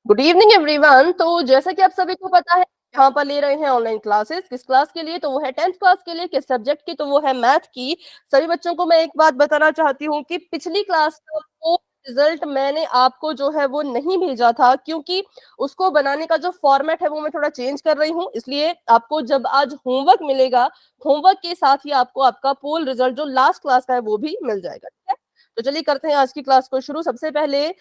Good evening everyone. तो जैसा कि आप सभी को पता है, यहाँ पर ले रहे हैं ऑनलाइन क्लासेस। किस क्लास के लिए? तो वो है 10th क्लास के लिए। किस सब्जेक्ट की? तो वो है मैथ की। सभी बच्चों को मैं एक बात बताना चाहती हूँ कि पिछली क्लास का वो रिजल्ट मैंने आपको जो है वो नहीं भेजा था, क्योंकि उसको बनाने का जो फॉर्मेट है वो मैं थोड़ा चेंज कर रही हूँ। इसलिए आपको जब आज होमवर्क मिलेगा, होमवर्क के साथ ही आपको आपका पोल रिजल्ट जो लास्ट क्लास का है वो भी मिल जाएगा। ठीक है, तो चलिए करते हैं आज की क्लास को शुरू। सबसे पहले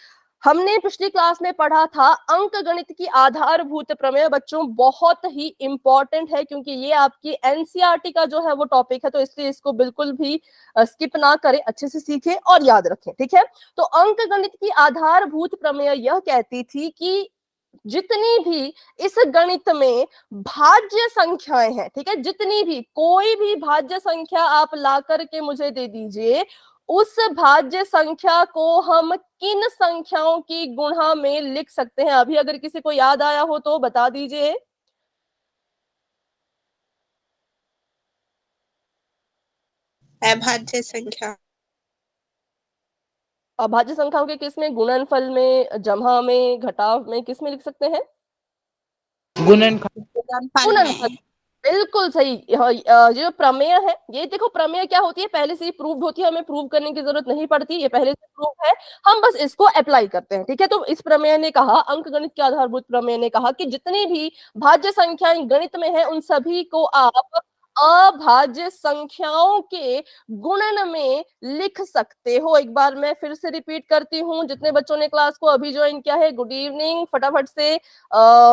हमने पिछली क्लास में पढ़ा था अंक गणित की आधारभूत प्रमेय। बच्चों बहुत ही इंपॉर्टेंट है, क्योंकि ये आपकी एनसीईआरटी का जो है वो टॉपिक है, तो इसलिए इसको बिल्कुल भी स्किप ना करें, अच्छे से सीखें और याद रखें। ठीक है, तो अंक गणित की आधारभूत प्रमेय यह कहती थी कि जितनी भी इस गणित में भाज्य संख्याएं हैं, ठीक है, जितनी भी कोई भी भाज्य संख्या आप ला करके मुझे दे दीजिए, उस भाज्य संख्या को हम किन संख्याओं की गुणा में लिख सकते हैं? अभी अगर किसी को याद आया हो तो बता दीजिए। अभाज्य संख्या। अभाज्य संख्याओं के किस में? गुणनफल में, जमा में, घटाव में, किस में लिख सकते हैं? गुणनफल गुणनफल। बिल्कुल सही। जो प्रमेय है, ये देखो प्रमेय क्या होती है, पहले से ही प्रूव्ड होती है, हमें प्रूव करने की जरूरत नहीं पड़ती, ये पहले से प्रूव है, हम बस इसको अप्लाई करते हैं। ठीक है, तो इस प्रमेय ने कहा, अंक गणित के आधारभूत प्रमेय ने कहा कि जितनी भी भाज्य संख्याएं गणित में है उन सभी को आप अभाज्य संख्याओं के गुणन में लिख सकते हो। एक बार मैं फिर से रिपीट करती हूँ, जितने बच्चों ने क्लास को अभी ज्वाइन किया है, गुड इवनिंग। फटाफट से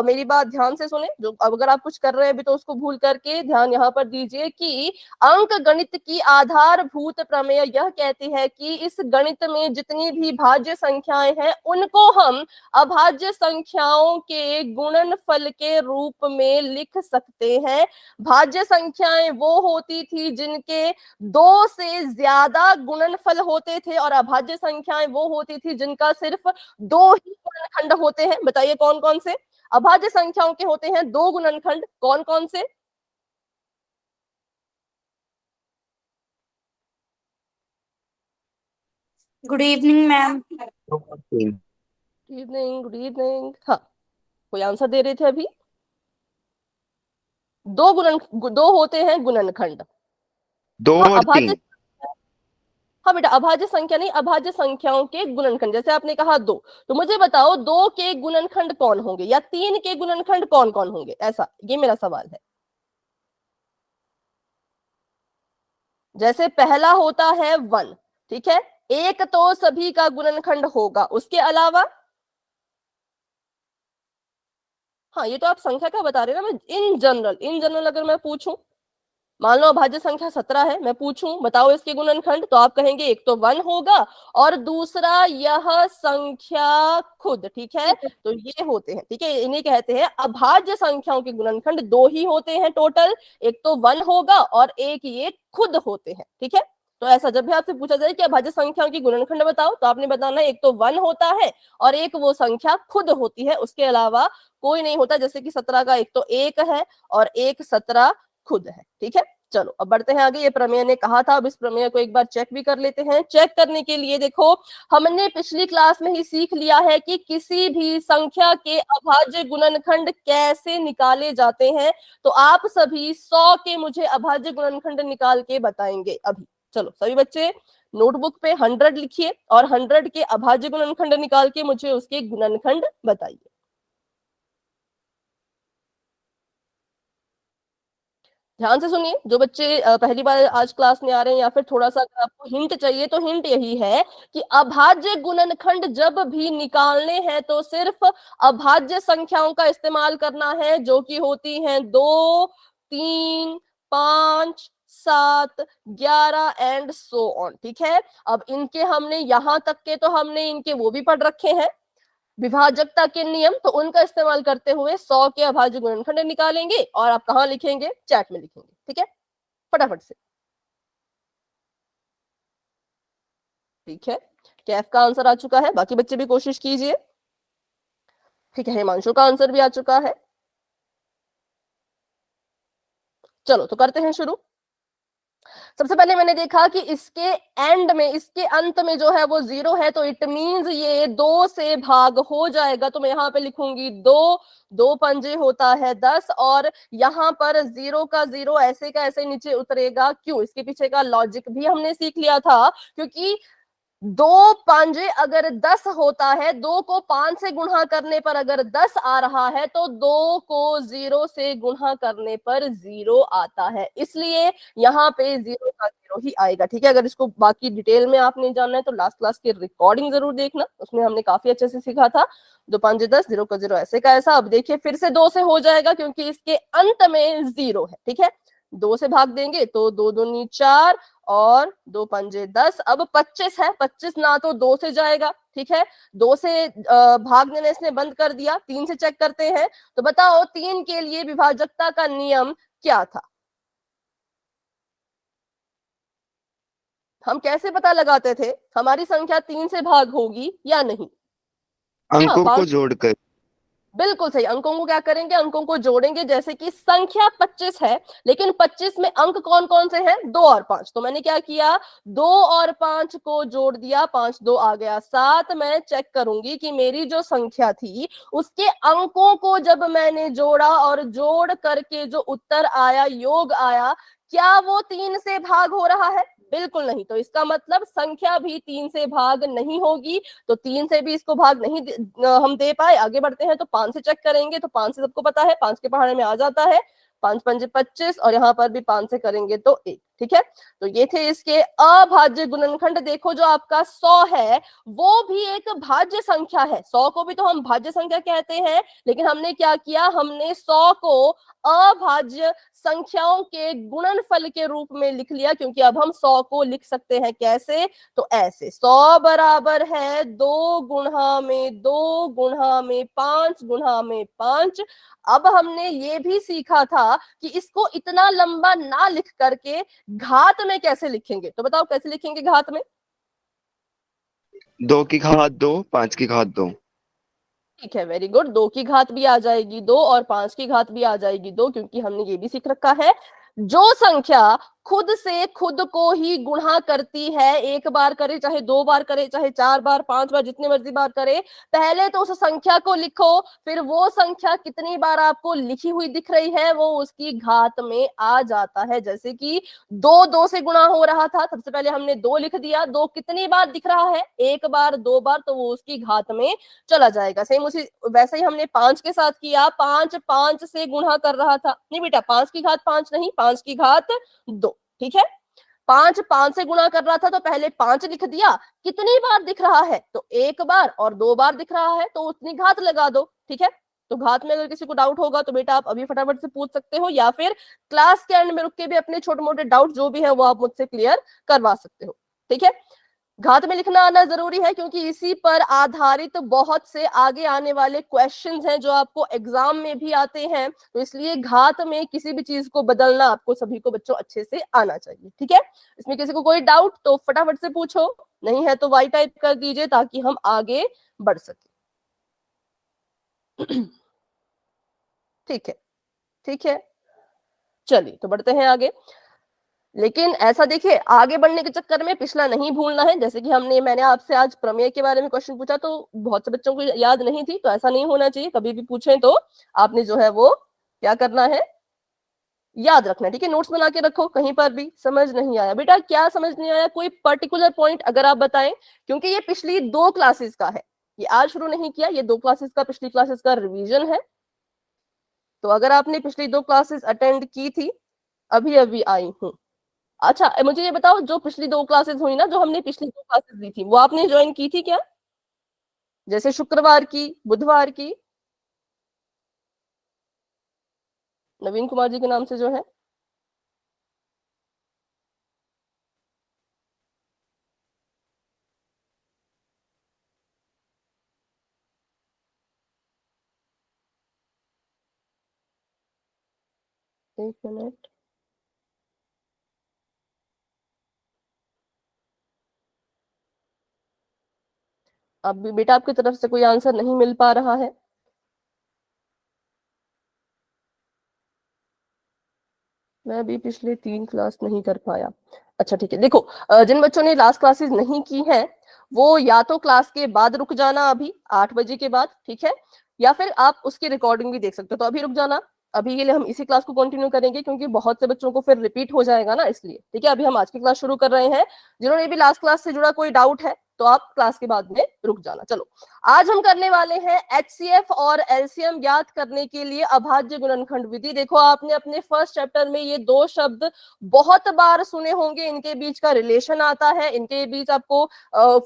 मेरी बात ध्यान से सुने। जो अगर आप कुछ कर रहे हैं अभी तो उसको भूल करके ध्यान यहाँ पर दीजिए कि अंक गणित की आधारभूत प्रमेय यह कहती है कि इस गणित में जितनी भी भाज्य संख्याएं हैं उनको हम अभाज्य संख्याओं के गुणनफल के रूप में लिख सकते हैं। भाज्य संख्याएं वो होती थी जिनके दो से ज्यादा गुणनफल होते थे, और अभाज्य संख्याएं वो होती थी जिनका सिर्फ दो ही गुणनखंड होते हैं। बताइए कौन कौन से अभाज्य संख्याओं के होते हैं दो गुणनखंड? कौन कौन से? Good evening ma'am. Good evening, good evening. हाँ, कोई आंसर दे रहे थे अभी? दो होते हैं गुणनखंड। दो हाँ, और अभाज्य। तीन। हाँ बेटा, अभाज्य संख्या नहीं, अभाज्य संख्याओं के गुणनखंड। जैसे आपने कहा दो, तो मुझे बताओ दो के गुणनखंड कौन होंगे, या तीन के गुणनखंड कौन कौन होंगे? ऐसा, ये मेरा सवाल है। जैसे पहला होता है वन, ठीक है, एक तो सभी का गुणनखंड होगा, उसके अलावा? हाँ, ये तो आप संख्या का बता रहे हैं ना, मैं इन जनरल अगर मैं पूछूं, मान लो अभाज्य संख्या 17 है, मैं पूछूं बताओ इसके गुणनखंड, तो आप कहेंगे एक तो वन होगा और दूसरा यह संख्या खुद। ठीक है, तो ये होते हैं, ठीक है, इन्हें कहते हैं अभाज्य संख्याओं के गुणनखंड। दो ही होते हैं टोटल, एक तो वन होगा और एक ये खुद होते हैं। ठीक है, तो ऐसा जब भी आपसे पूछा जाए कि अभाज्य संख्याओं की गुणनखंड बताओ, तो आपने बताना एक तो वन होता है और एक वो संख्या खुद होती है, उसके अलावा कोई नहीं होता। जैसे कि 17 का एक तो एक है और एक 17 खुद है। ठीक है, चलो अब बढ़ते हैं आगे। ये प्रमेय ने कहा था, अब इस प्रमेय को एक बार चेक भी कर लेते हैं। चेक करने के लिए देखो, हमने पिछली क्लास में ही सीख लिया है कि किसी भी संख्या के अभाज्य गुणनखंड कैसे निकाले जाते हैं। तो आप सभी 100 के मुझे अभाज्य गुणनखंड निकाल के बताएंगे अभी। चलो सभी बच्चे नोटबुक पे 100 लिखिए और 100 के अभाज्य गुणनखंड निकाल के मुझे उसके गुणनखंड बताइए। ध्यान से सुनिए, जो बच्चे पहली बार आज क्लास में आ रहे हैं, या फिर थोड़ा सा अगर आपको हिंट चाहिए, तो हिंट यही है कि अभाज्य गुणनखंड जब भी निकालने हैं तो सिर्फ अभाज्य संख्याओं का इस्तेमाल करना है, जो कि होती हैं 2, 3, 5, 7, 11 एंड सो ऑन। ठीक है, अब इनके हमने यहां तक के तो हमने इनके वो भी पढ़ रखे हैं, विभाजकता के नियम, तो उनका इस्तेमाल करते हुए 100 के अभाज्य गुणनखंड निकालेंगे। और आप कहां लिखेंगे? चैट में लिखेंगे। ठीक है, फटाफट से। ठीक है, कैफ का आंसर आ चुका है, बाकी बच्चे भी कोशिश कीजिए। ठीक है, हिमांशु का आंसर भी आ चुका है। चलो तो करते हैं शुरू। सबसे पहले मैंने देखा कि इसके एंड में, इसके अंत में जो है वो 0 है, तो इट मींस ये 2 से भाग हो जाएगा। तो मैं यहाँ पे लिखूंगी 2, 2 पंजे होता है 10, और यहाँ पर 0 का 0 ऐसे का ऐसे नीचे उतरेगा। क्यों? इसके पीछे का लॉजिक भी हमने सीख लिया था, क्योंकि 2 पांजे अगर 10 होता है, 2 को 5 से गुणा करने पर अगर 10 आ रहा है, तो 2 को 0 से गुणा करने पर 0 आता है, इसलिए यहाँ पे 0 का 0 ही आएगा। ठीक है, अगर इसको बाकी डिटेल में आपने जानना है तो लास्ट क्लास की रिकॉर्डिंग जरूर देखना, उसमें हमने काफी अच्छे से सीखा था। 2 5 10, 0 का 0 ऐसे का ऐसा। अब देखिए फिर से 2 से हो जाएगा, क्योंकि इसके अंत में 0 है। ठीक है, 2 से भाग देंगे तो 2 दूनी 4 और 2 पंजे 10। अब 25 है, 25 ना तो 2 से जाएगा। ठीक है, 2 से भाग देने इसने बंद कर दिया। 3 से चेक करते हैं, तो बताओ 3 के लिए विभाजकता का नियम क्या था? हम कैसे पता लगाते थे हमारी संख्या 3 से भाग होगी या नहीं? हाँ, अंकों को 5। जोड़कर। बिल्कुल सही, अंकों को क्या करेंगे? अंकों को जोड़ेंगे। जैसे कि संख्या 25 है, लेकिन 25 में अंक कौन कौन से हैं? 2 और 5। तो मैंने क्या किया? 2 और 5 को जोड़ दिया, 5 2 आ गया 7। मैं चेक करूंगी कि मेरी जो संख्या थी उसके अंकों को जब मैंने जोड़ा और जोड़ करके जो उत्तर आया, योग आया, क्या वो 3 से भाग हो रहा है? बिल्कुल नहीं। तो इसका मतलब संख्या भी 3 से भाग नहीं होगी। तो 3 से भी इसको भाग नहीं हम दे पाए। आगे बढ़ते हैं तो 5 से चेक करेंगे, तो 5 से सबको पता है 5 के पहाड़े में आ जाता है। 5 पंजे 25, और यहाँ पर भी 5 से करेंगे तो 1। ठीक है, तो ये थे इसके अभाज्य गुणनखंड। देखो जो आपका 100 है वो भी एक भाज्य संख्या है। 100 को भी तो हम भाज्य संख्या कहते हैं, लेकिन हमने क्या किया? हमने 100 को अभाज्य संख्याओं के गुणनफल के रूप में लिख लिया, क्योंकि अब हम 100 को लिख सकते हैं कैसे? तो ऐसे, 100 बराबर है 2 गुणा में 2 गुणा में 5 गुणा में 5। अब हमने ये भी सीखा था कि इसको इतना लंबा ना लिख करके घात में कैसे लिखेंगे। तो बताओ कैसे लिखेंगे घात में? 2 की घात 2, 5 की घात 2। ठीक है, वेरी गुड। 2 की घात भी आ जाएगी 2 और 5 की घात भी आ जाएगी 2, क्योंकि हमने ये भी सीख रखा है जो संख्या खुद से खुद को ही गुणा करती है, एक बार करे चाहे 2 बार करे चाहे 4 बार 5 बार जितनी मर्जी बार करे, पहले तो उस संख्या को लिखो, फिर वो संख्या कितनी बार आपको लिखी हुई दिख रही है वो उसकी घात में आ जाता है। जैसे कि 2 2 से गुणा हो रहा था, सबसे पहले हमने 2 लिख दिया। 2 कितनी बार दिख रहा है? 1 बार 2 बार, तो वो उसकी घात में चला जाएगा। सेम उसी वैसे ही हमने 5 के साथ किया। 5 5 से गुणा कर रहा था। नहीं बेटा, 5 की घात 5 नहीं, 5 की घात 2। ठीक है, 5 5 से गुणा कर रहा था, तो पहले 5 लिख दिया। कितनी बार दिख रहा है? तो 1 बार और 2 बार दिख रहा है, तो उतनी घात लगा दो। ठीक है, तो घात में अगर किसी को डाउट होगा तो बेटा आप अभी फटाफट से पूछ सकते हो, या फिर क्लास के एंड में रुक के भी अपने छोटे मोटे डाउट जो भी है वो आप मुझसे क्लियर करवा सकते हो। ठीक है, घात में लिखना आना जरूरी है, क्योंकि इसी पर आधारित बहुत से आगे आने वाले क्वेश्चंस हैं जो आपको एग्जाम में भी आते हैं। तो इसलिए घात में किसी भी चीज को बदलना आपको सभी को बच्चों अच्छे से आना चाहिए। ठीक है, इसमें किसी को कोई डाउट तो फटाफट से पूछो, नहीं है तो वाई टाइप कर दीजिए ताकि हम आगे बढ़ सके। ठीक है, ठीक है, चलिए तो बढ़ते हैं आगे। लेकिन ऐसा देखिए, आगे बढ़ने के चक्कर में पिछला नहीं भूलना है। जैसे कि मैंने आपसे आज प्रमेय के बारे में क्वेश्चन पूछा, तो बहुत से बच्चों को याद नहीं थी, तो ऐसा नहीं होना चाहिए। कभी भी पूछें तो आपने जो है वो क्या करना है? याद रखना है। ठीक है, नोट्स बना के रखो। कहीं पर भी समझ नहीं आया बेटा, क्या समझ नहीं आया, कोई पर्टिकुलर पॉइंट अगर आप बताएं, क्योंकि ये पिछली 2 क्लासेस का है, ये आज शुरू नहीं किया, ये 2 क्लासेस का, पिछली क्लासेस का रिवीजन है। तो अगर आपने पिछली 2 क्लासेस अटेंड की थी, अभी अभी आई हूं। अच्छा, मुझे ये बताओ, जो पिछली 2 क्लासेस हुई ना, जो हमने पिछली 2 क्लासेस दी थी, वो आपने ज्वाइन की थी क्या? जैसे शुक्रवार की, बुधवार की, नवीन कुमार जी के नाम से जो है। एक मिनट, अब भी बेटा आपकी तरफ से कोई आंसर नहीं मिल पा रहा है। मैं भी पिछले 3 क्लास नहीं कर पाया। अच्छा ठीक है, देखो जिन बच्चों ने लास्ट क्लासेस नहीं की हैं वो या तो क्लास के बाद रुक जाना अभी 8 बजे के बाद, ठीक है, या फिर आप उसकी रिकॉर्डिंग भी देख सकते हो। तो अभी रुक जाना, अभी के लिए हम इसी क्लास को कंटिन्यू करेंगे क्योंकि बहुत से बच्चों को फिर रिपीट हो जाएगा ना, इसलिए ठीक है। अभी हम आज की क्लास शुरू कर रहे हैं। जिन्होंने भी लास्ट क्लास से जुड़ा कोई डाउट है तो आप क्लास के बाद में रुक जाना। चलो, आज हम करने वाले हैं एचसीएफ और एलसीएम ज्ञात करने के लिए अभाज्य गुणनखंड विधि। देखो, आपने अपने फर्स्ट चैप्टर में ये दो शब्द बहुत बार सुने होंगे, इनके बीच का रिलेशन आता है, इनके बीच आपको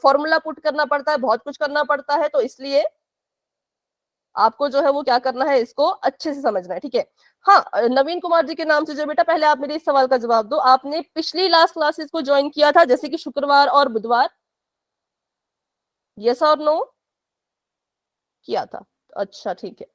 फॉर्मूला पुट करना पड़ता है, बहुत कुछ करना पड़ता है, तो इसलिए आपको जो है वो क्या करना है, इसको अच्छे से समझना है, ठीक है। हाँ, नवीन कुमार जी के नाम से जो बेटा, पहले आप मेरे इस सवाल का जवाब दो, आपने पिछली लास्ट क्लासेस को ज्वाइन किया था जैसे कि शुक्रवार और बुधवार? यस और नो? किया था। अच्छा ठीक है,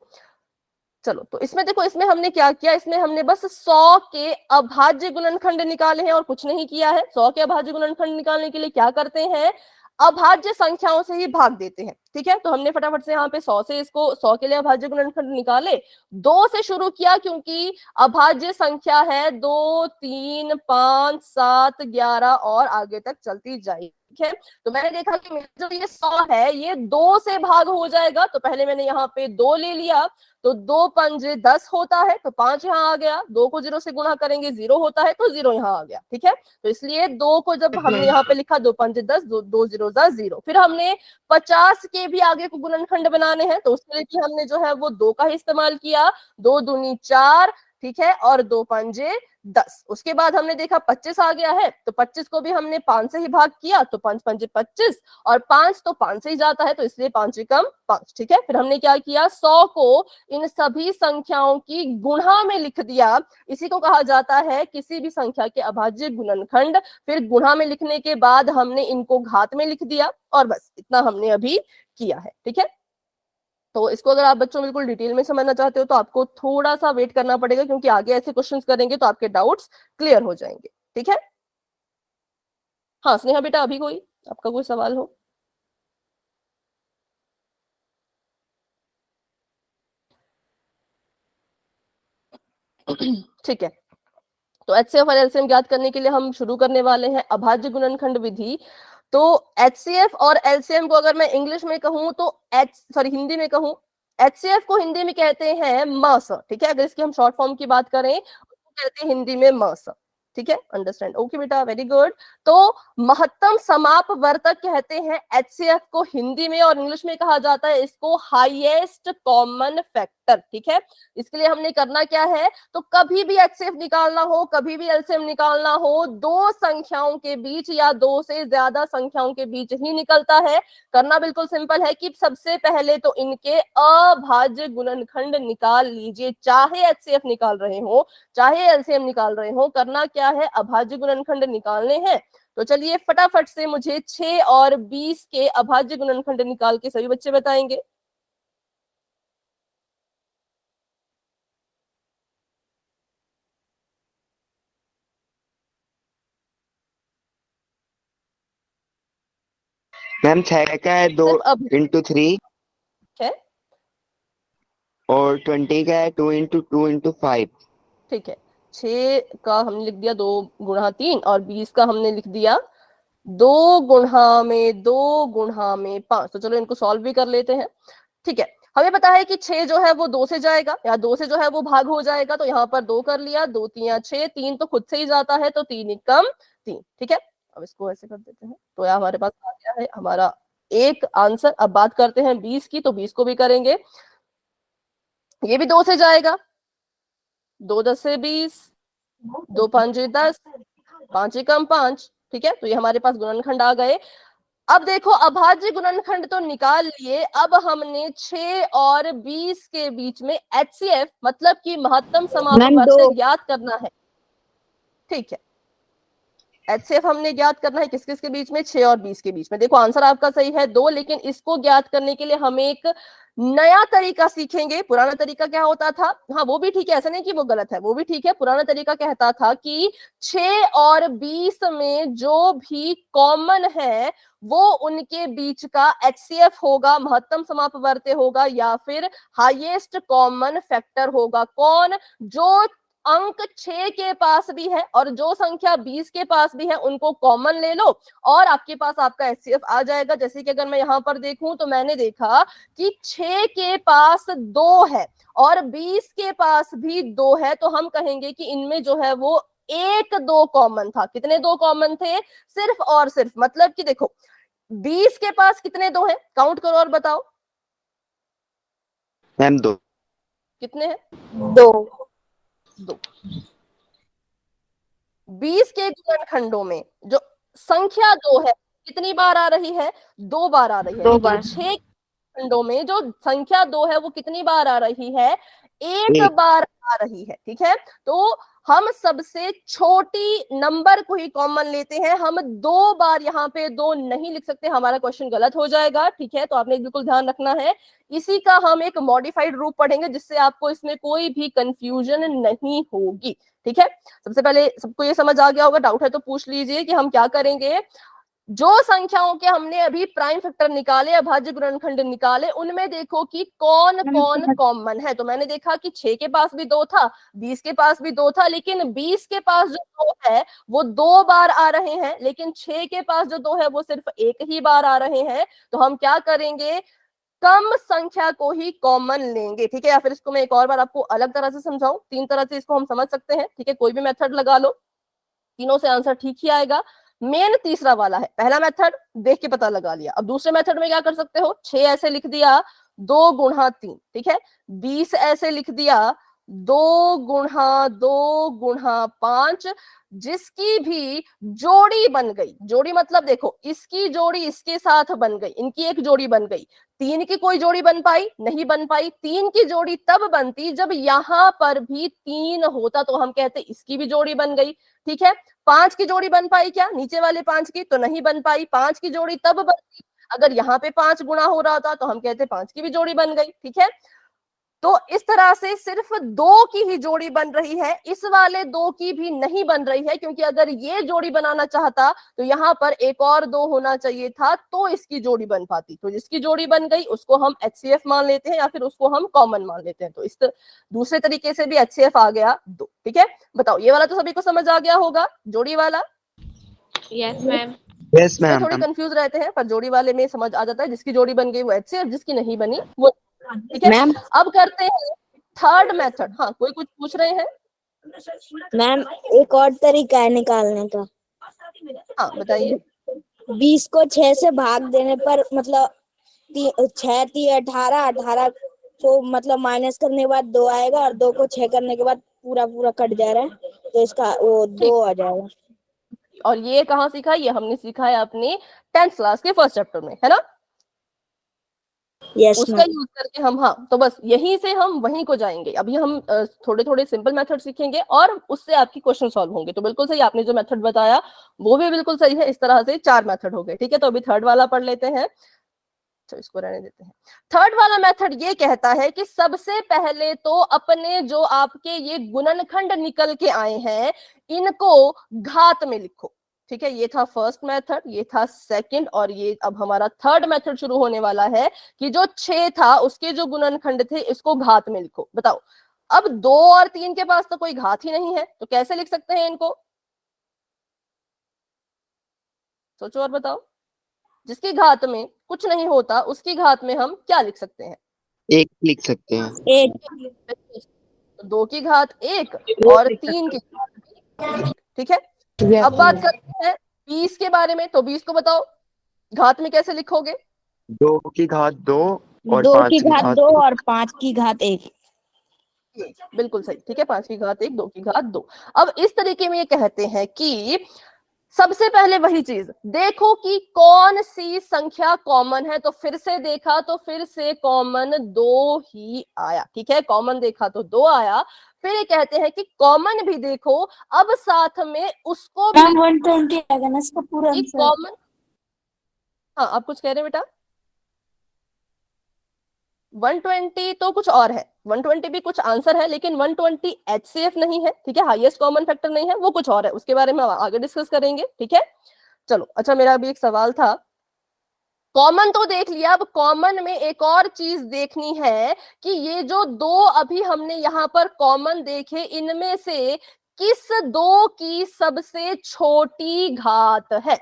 चलो। तो इसमें देखो, इसमें हमने क्या किया, इसमें हमने बस 100 के अभाज्य गुणनखंड निकाले हैं और कुछ नहीं किया है। 100 के अभाज्य गुणनखंड निकालने के लिए क्या करते हैं, अभाज्य संख्याओं से ही भाग देते हैं, ठीक है। तो हमने फटाफट से यहाँ पे 100 से इसको 100 के लिए अभाज्य गुणनखंड निकाले, 2 से शुरू किया क्योंकि अभाज्य संख्या है 2, 3, 5, 7, 11 और आगे तक चलती जाएगी, ठीक है। तो मैंने देखा कि मेरा जो ये 100 है ये 2 से भाग हो जाएगा, तो पहले मैंने यहाँ पे 2 ले लिया, तो 2 पंजे 10 होता है, तो 5 यहाँ आ गया, 2 को 0 से गुणा करेंगे 0 होता है, तो 0 यहाँ आ गया, ठीक है। तो इसलिए 2 को जब हमने यहाँ पे लिखा 2 पंजे 10, 2 0 0, फिर हमने 50 के भी आगे को गुणनखंड बनाने हैं, तो उसके लिए भी हमने जो है वो 2 का ही इस्तेमाल किया, 2 दूनी 4, ठीक है, और 2 पंजे 10। उसके बाद हमने देखा 25 आ गया है, तो 25 को भी हमने 5 से ही भाग किया, तो 5 पंजे 25 और 5 तो 5 से ही जाता है, तो इसलिए 5 कम 5, ठीक है। फिर हमने क्या किया, 100 को इन सभी संख्याओं की गुणा में लिख दिया, इसी को कहा जाता है किसी भी संख्या के अभाज्य गुणनखंड। फिर गुणा में लिखने के बाद हमने इनको घात में लिख दिया, और बस इतना हमने अभी किया है, ठीक है। तो इसको अगर आप बच्चों बिल्कुल डिटेल में समझना चाहते हो तो आपको थोड़ा सा वेट करना पड़ेगा, क्योंकि आगे ऐसे क्वेश्चंस करेंगे तो आपके डाउट्स क्लियर हो जाएंगे, ठीक है। हाँ स्नेहा बेटा, अभी कोई आपका कोई सवाल हो? ठीक है, तो एचसीएफ और एलसीएम ज्ञात करने के लिए हम शुरू करने वाले हैं अभाज्य गुणनखंड विधि। तो एचसीएफ और एलसीएम को अगर मैं इंग्लिश में कहूं तो हिंदी में कहूं, एचसीएफ को हिंदी में कहते हैं मस, ठीक है। अगर इसकी हम शॉर्ट फॉर्म की बात करें तो कहते हैं हिंदी में मस, ठीक है, अंडरस्टैंड, ओके बेटा, वेरी गुड। तो महत्तम समापवर्तक कहते हैं एचसीएफ को हिंदी में, और इंग्लिश में कहा जाता है इसको हाईएस्ट कॉमन फैक्टर, ठीक है। इसके लिए हमने करना क्या है, तो कभी भी एचसीएफ निकालना हो, कभी भी एलसीएम निकालना हो, दो संख्याओं के बीच या दो से ज्यादा संख्याओं के बीच ही निकलता है। करना बिल्कुल सिंपल है कि सबसे पहले तो इनके अभाज्य गुणनखंड निकाल लीजिए, चाहे एचसीएफ निकाल रहे हो चाहे एलसीएम निकाल रहे हो, करना क्या है, अभाज्य गुणनखंड निकालने हैं। तो चलिए फटाफट से मुझे 6 और 20 के अभाज्य गुणनखंड निकाल के सभी बच्चे बताएंगे। मैम 6 का है 2 सिर्फ अब इंटू 3, है, और 20 का है 2 इंटू 2 इंटू 5। ठीक है। 6 का हमने लिख दिया 2 गुणा 3, और 20 का हमने लिख दिया 2 गुणा में 2 गुणा में 5। तो चलो इनको सॉल्व भी कर लेते हैं, ठीक है। हमें पता है कि 6 जो है वो 2 से जाएगा, या 2 से जो है वो भाग हो जाएगा, तो यहाँ पर 2 कर लिया, 2 3 6, 3 तो खुद से ही जाता है, तो 3 कम 3, ठीक है। अब इसको ऐसे कर देते हैं, तो यहाँ हमारे पास आ गया है हमारा एक आंसर। अब बात करते हैं 20 की, तो 20 को भी करेंगे, ये भी 2 से जाएगा, 2 10 से 20, 2 5 10, 5 कम 5, ठीक है। तो ये हमारे पास गुणनखंड आ गए। अब देखो, अभाज्य गुणनखंड तो निकाल लिए, अब हमने 6 और 20 के बीच में एचसीएफ मतलब कि महत्तम समापवर्तक ज्ञात करना है, ठीक है। एचसीएफ हमने ज्ञात करना है किस किस के बीच में, 6 और 20 के बीच में। देखो आंसर आपका सही है 2, लेकिन इसको ज्ञात करने के लिए हम एक नया तरीका सीखेंगे। पुराना तरीका क्या होता था, हाँ वो भी ठीक है, ऐसा नहीं कि वो गलत है, वो भी ठीक है। पुराना तरीका कहता था कि 6 और 20 में जो भी कॉमन है वो उनके बीच का एचसीएफ होगा, महत्तम समापवर्त्य होगा, या फिर हाईएस्ट कॉमन फैक्टर होगा। कौन, जो अंक 6 के पास भी है और जो संख्या 20 के पास भी है उनको कॉमन ले लो और आपके पास आपका एचसीएफ आ जाएगा। जैसे कि अगर मैं यहाँ पर देखूं तो मैंने देखा कि 6 के पास 2 है और 20 के पास भी 2 है, तो हम कहेंगे कि इनमें जो है वो 1-2 कॉमन था। कितने 2 कॉमन थे? सिर्फ और सिर्फ, मतलब कि देखो 20 के पास कितने 2 हैं, काउंट करो और बताओ मैम 2। कितने हैं? 2। 2। 20 के गुणनखंडों में जो संख्या 2 है कितनी बार आ रही है? 2 बार आ रही है। 2 लेकिन बार। 6 खंडों में जो संख्या 2 है वो कितनी बार आ रही है? 1 एक। बार आ रही है। ठीक है, तो हम सबसे छोटी नंबर को ही कॉमन लेते हैं। हम 2 बार यहाँ पे 2 नहीं लिख सकते, हमारा क्वेश्चन गलत हो जाएगा। ठीक है, तो आपने बिल्कुल ध्यान रखना है। इसी का हम एक मॉडिफाइड रूप पढ़ेंगे जिससे आपको इसमें कोई भी कंफ्यूजन नहीं होगी। ठीक है, सबसे पहले सबको ये समझ आ गया होगा, डाउट है तो पूछ लीजिए कि हम क्या करेंगे। जो संख्याओं के हमने अभी प्राइम फैक्टर निकाले, अभाज्य गुणनखंड निकाले, उनमें देखो कि कौन कौन कॉमन है। तो मैंने देखा कि 6 के पास भी 2 था, 20 के पास भी 2 था, लेकिन 20 के पास जो 2 है वो 2 बार आ रहे हैं, लेकिन 6 के पास जो 2 है वो सिर्फ 1 ही बार आ रहे हैं। तो हम क्या करेंगे, कम संख्या को ही कॉमन लेंगे। ठीक है, या फिर इसको मैं एक और बार आपको अलग तरह से समझाऊं, 3 तरह से इसको हम समझ सकते हैं। ठीक है, कोई भी मेथड लगा लो, तीनों से आंसर ठीक ही आएगा। मेन तीसरा वाला है, पहला मेथड देख के पता लगा लिया। अब दूसरे मेथड में क्या कर सकते हो, 6 ऐसे लिख दिया 2 गुणा 3, ठीक है, 20 ऐसे लिख दिया 2 गुणा 2 गुणा 5, जिसकी भी जोड़ी बन गई। जोड़ी मतलब देखो, इसकी जोड़ी इसके साथ बन गई, इनकी एक जोड़ी बन गई। 3 की कोई जोड़ी बन पाई? नहीं बन पाई। 3 की जोड़ी तब बनती जब यहां पर भी 3 होता, तो हम कहते इसकी भी जोड़ी बन गई। ठीक है, 5 की जोड़ी बन पाई क्या नीचे वाले 5 की? तो नहीं बन पाई। 5 की जोड़ी तब बनती अगर यहाँ पे 5 गुणा हो रहा था, तो हम कहते 5 की भी जोड़ी बन गई। ठीक है, तो इस तरह से सिर्फ 2 की ही जोड़ी बन रही है, इस वाले 2 की भी नहीं बन रही है, क्योंकि अगर ये जोड़ी बनाना चाहता तो यहाँ पर एक और 2 होना चाहिए था, तो इसकी जोड़ी बन पाती। तो जिसकी जोड़ी बन गई उसको हम एचसीएफ मान लेते हैं या फिर उसको हम कॉमन मान लेते हैं। तो इस दूसरे तरीके से भी एचसीएफ आ गया 2। ठीक है, बताओ ये वाला तो सभी को समझ आ गया होगा, जोड़ी वाला। Yes ma'am. यस इसमें मैम। थोड़ी कंफ्यूज रहते हैं, पर जोड़ी वाले में समझ आ जाता है, जिसकी जोड़ी बन गई वो एचसीएफ, जिसकी नहीं बनी वो। ठीक है, मैम अब करते हैं थर्ड मेथड। हाँ, कोई कुछ पूछ रहे हैं? मैम एक और तरीका है निकालने का। हाँ बताइए। 20 को 6 से भाग देने पर मतलब 6 3 18, 18 को मतलब माइनस करने के बाद 2 आएगा और 2 को 6 करने के बाद पूरा पूरा कट जा रहा है, तो इसका वो 2 आ जाएगा। और ये कहाँ सीखा? ये हमने सीखा है अपनी 10th क्लास के फर्स्ट चैप्टर में, है ना? यस उसका मैम। यूज करके हम, हाँ, तो बस यहीं से हम वहीं को जाएंगे। अभी हम थोड़े थोड़े सिंपल मेथड सीखेंगे और उससे आपकी क्वेश्चन सॉल्व होंगे। तो बिल्कुल सही, आपने जो मेथड बताया वो भी बिल्कुल सही है। इस तरह से 4 मेथड हो गए। ठीक है, तो अभी थर्ड वाला पढ़ लेते हैं। तो इसको रहने देते हैं। थर्ड वाला मेथड ये कहता है कि सबसे पहले तो अपने जो आपके ये गुणनखंड निकल के आए हैं इनको घात में लिखो। ठीक है, ये था फर्स्ट मेथड, ये था सेकंड, और ये अब हमारा थर्ड मेथड शुरू होने वाला है कि जो 6 था उसके जो गुणनखंड थे इसको घात में लिखो। बताओ, अब 2 और 3 के पास तो कोई घात ही नहीं है, तो कैसे लिख सकते हैं इनको? सोचो और बताओ। जिसकी घात में कुछ नहीं होता उसकी घात में हम क्या लिख सकते हैं? 1 लिख सकते हैं। 1। तो 2 की घात 1 और 3 की घात 1। ठीक है, अब बात करते हैं 20 के बारे में। तो 20 को बताओ घात में कैसे लिखोगे? 2 की घात 2 और 2 की 5 की घात घात 2 1। और 5 की घात 1। बिल्कुल सही। ठीक है, 5 की घात 1, 2 की घात 2। अब इस तरीके में ये कहते हैं कि सबसे पहले वही चीज देखो कि कौन सी संख्या कॉमन है। तो फिर से देखा तो फिर से कॉमन 2 ही आया। ठीक है, कॉमन देखा तो 2 आया। फिर ये कहते हैं कि कॉमन भी देखो, अब साथ में उसको भी 120 आएगा ना इसका पूरा आंसर। कॉमन। हाँ, आप कुछ कह रहे हैं बेटा? 120 तो कुछ और है, 120 भी कुछ आंसर है, लेकिन 120 एचसीएफ नहीं है। ठीक है, हाईएस्ट कॉमन फैक्टर नहीं है, वो कुछ और है, उसके बारे में आगे डिस्कस करेंगे। ठीक है, चलो। अच्छा, मेरा अभी एक सवाल था कॉमन तो देख लिया, अब कॉमन में एक और चीज देखनी है कि ये जो दो अभी हमने यहां पर कॉमन देखे, इनमें से किस दो की सबसे छोटी घात है,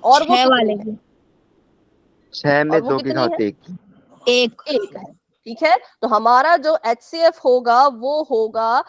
और वो छह कितनी वाले है, की 6 में और वो 2 की कितनी घात है, 1। एक। एक है। ठीक है, तो हमारा जो HCF होगा वो होगा